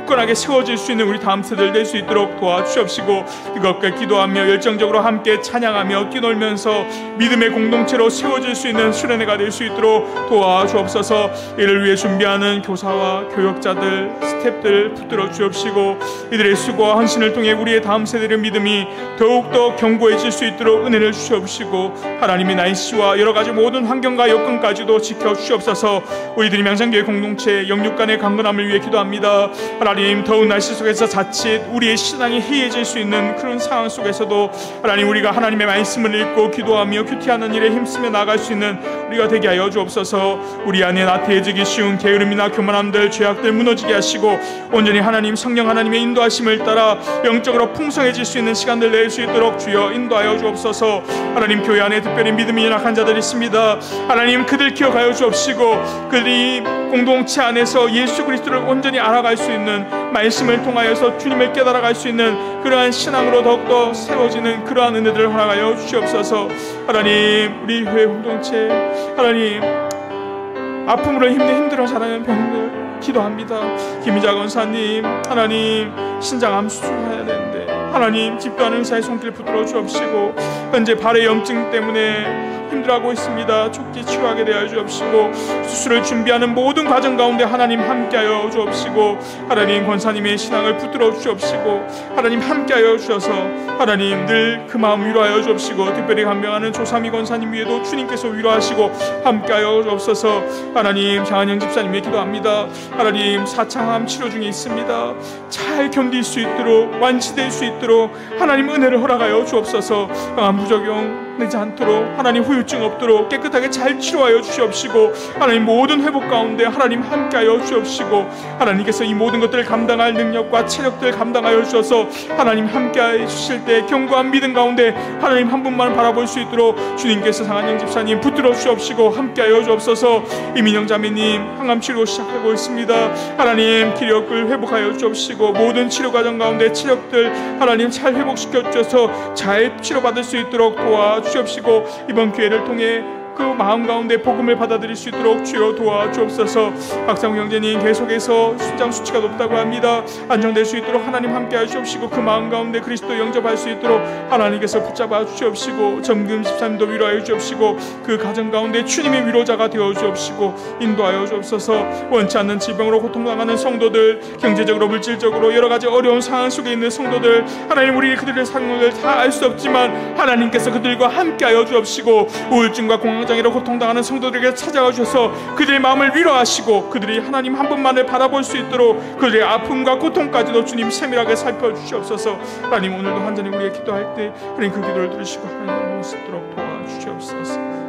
S2: 굳건하게 세워질 수 있는 우리 다음 세대를 될 수 있도록 도와주시옵시고, 뜨겁게 기도하며 열정적으로 함께 찬양하며 뛰놀면서 믿음의 공동체로 세워질 수 있는 수련회가 될 수 있도록 도와주옵소서. 이를 위해 준비하는 교사와 교역자들 스태프들 붙들어 주옵시고, 이들의 수고와 헌신을 통해 우리의 다음 세대의 믿음이 더욱더 견고해질 수 있도록 은혜를 주옵시고, 하나님의 날씨와 여러가지 모든 환경과 여건까지도 지켜주시옵소서. 우리들이 명상교회 공동체 영육간의 강건함을 위해 기도합니다. 하나님 더운 날씨 속에서 자칫 우리의 신앙이 해이해질 수 있는 그런 상황 속에서도 하나님 우리가 하나님의 말씀을 읽고 기도하며 큐티하는 일에 힘쓰며 나아갈 수 있는 우리가 되게 하여 주옵소서. 우리 안에 나태해지기 쉬운 게으름이나 교만함들 죄악들 무너지게 하시고, 온전히 하나님 성령 하나님의 인도하심을 따라 영적으로 풍성해질 수 있는 시간들 낼 수 있도록 주여 인도하여 주옵소서. 하나님 교회 안에 특별히 믿음이 연약한 자들이 있습니다. 하나님 그들 기억하여 주옵시고, 그들이 공동체 안에서 예수 그리스도를 온전히 알아갈 수 있는 말씀을 통하여서 주님을 깨달아갈 수 있는 그러한 신앙으로 더욱더 세워지는 그러한 은혜들을 허락하여 주시옵소서. 하나님 우리 교회 공동체 하나님 아픔으로 힘들어 자라는 병들 기도합니다. 김희자 권사님 하나님 신장암 수술해야 되는데 하나님 집도하는 의사의 손길 붙들어 주옵시고, 현재 발의 염증 때문에 힘들어하고 있습니다. 촉지 치료하게 되어 주옵시고, 수술을 준비하는 모든 과정 가운데 하나님 함께하여 주옵시고, 하나님 권사님의 신앙을 붙들어 주옵시고, 하나님 함께하여 주셔서 하나님 늘 그 마음 위로하여 주옵시고, 특별히 간병하는 조삼이 권사님 위에도 주님께서 위로하시고 함께하여 주옵소서. 하나님 장한영 집사님의 기도합니다. 하나님 4차 항암 치료 중에 있습니다. 잘 견딜 수 있도록 완치될 수 있도록 하나님 은혜를 허락하여 주옵소서. 강한 부작용 되지 않도록 하나님 후유증 없도록 깨끗하게 잘 치료하여 주시옵시고 하나님 모든 회복 가운데 하나님 함께하여 주옵시고 하나님께서 이 모든 것들을 감당할 능력과 체력들을 감당하여 주셔서 하나님 함께하여 주실 때 견고한 믿음 가운데 하나님 한 분만 바라볼 수 있도록 주님께서 상한영 집사님 붙들어 주옵시고 함께하여 주옵소서. 이민영 자매님 항암 치료 시작하고 있습니다. 하나님 기력을 회복하여 주옵시고 모든 치료 과정 가운데 체력들 하나님 잘 회복시켜 주셔서 잘 치료받을 수 있도록 도와주옵시고 이번 기회를 통해 그 마음 가운데 복음을 받아들일 수 있도록 주여 도와주옵소서. 박상우 형제님 계속해서 심장 수치가 높다고 합니다. 안정될 수 있도록 하나님 함께 하시옵시고 그 마음 가운데 그리스도 영접할 수 있도록 하나님께서 붙잡아 주옵시고 점금 집사님도 위로하여 주옵시고 그 가정 가운데 주님의 위로자가 되어 주옵시고 인도하여 주옵소서. 원치 않는 질병으로 고통당하는 성도들, 경제적으로 물질적으로 여러 가지 어려운 상황 속에 있는 성도들 하나님 우리 그들의 상황을 다 알 수 없지만 하나님께서 그들과 함께하여 주옵시고 우울증과 공황장애로 고통당하는 성도들에게 찾아와 주셔서 그들의 마음을 위로하시고 그들이 하나님 한 분만을 바라볼 수 있도록 그들의 아픔과 고통까지도 주님 세밀하게 살펴주시옵소서. 하나님 오늘도 한전히 우리의 기도할 때 하나님 그 기도를 들으시고 하나님 을 수 있도록 도와주시옵소서.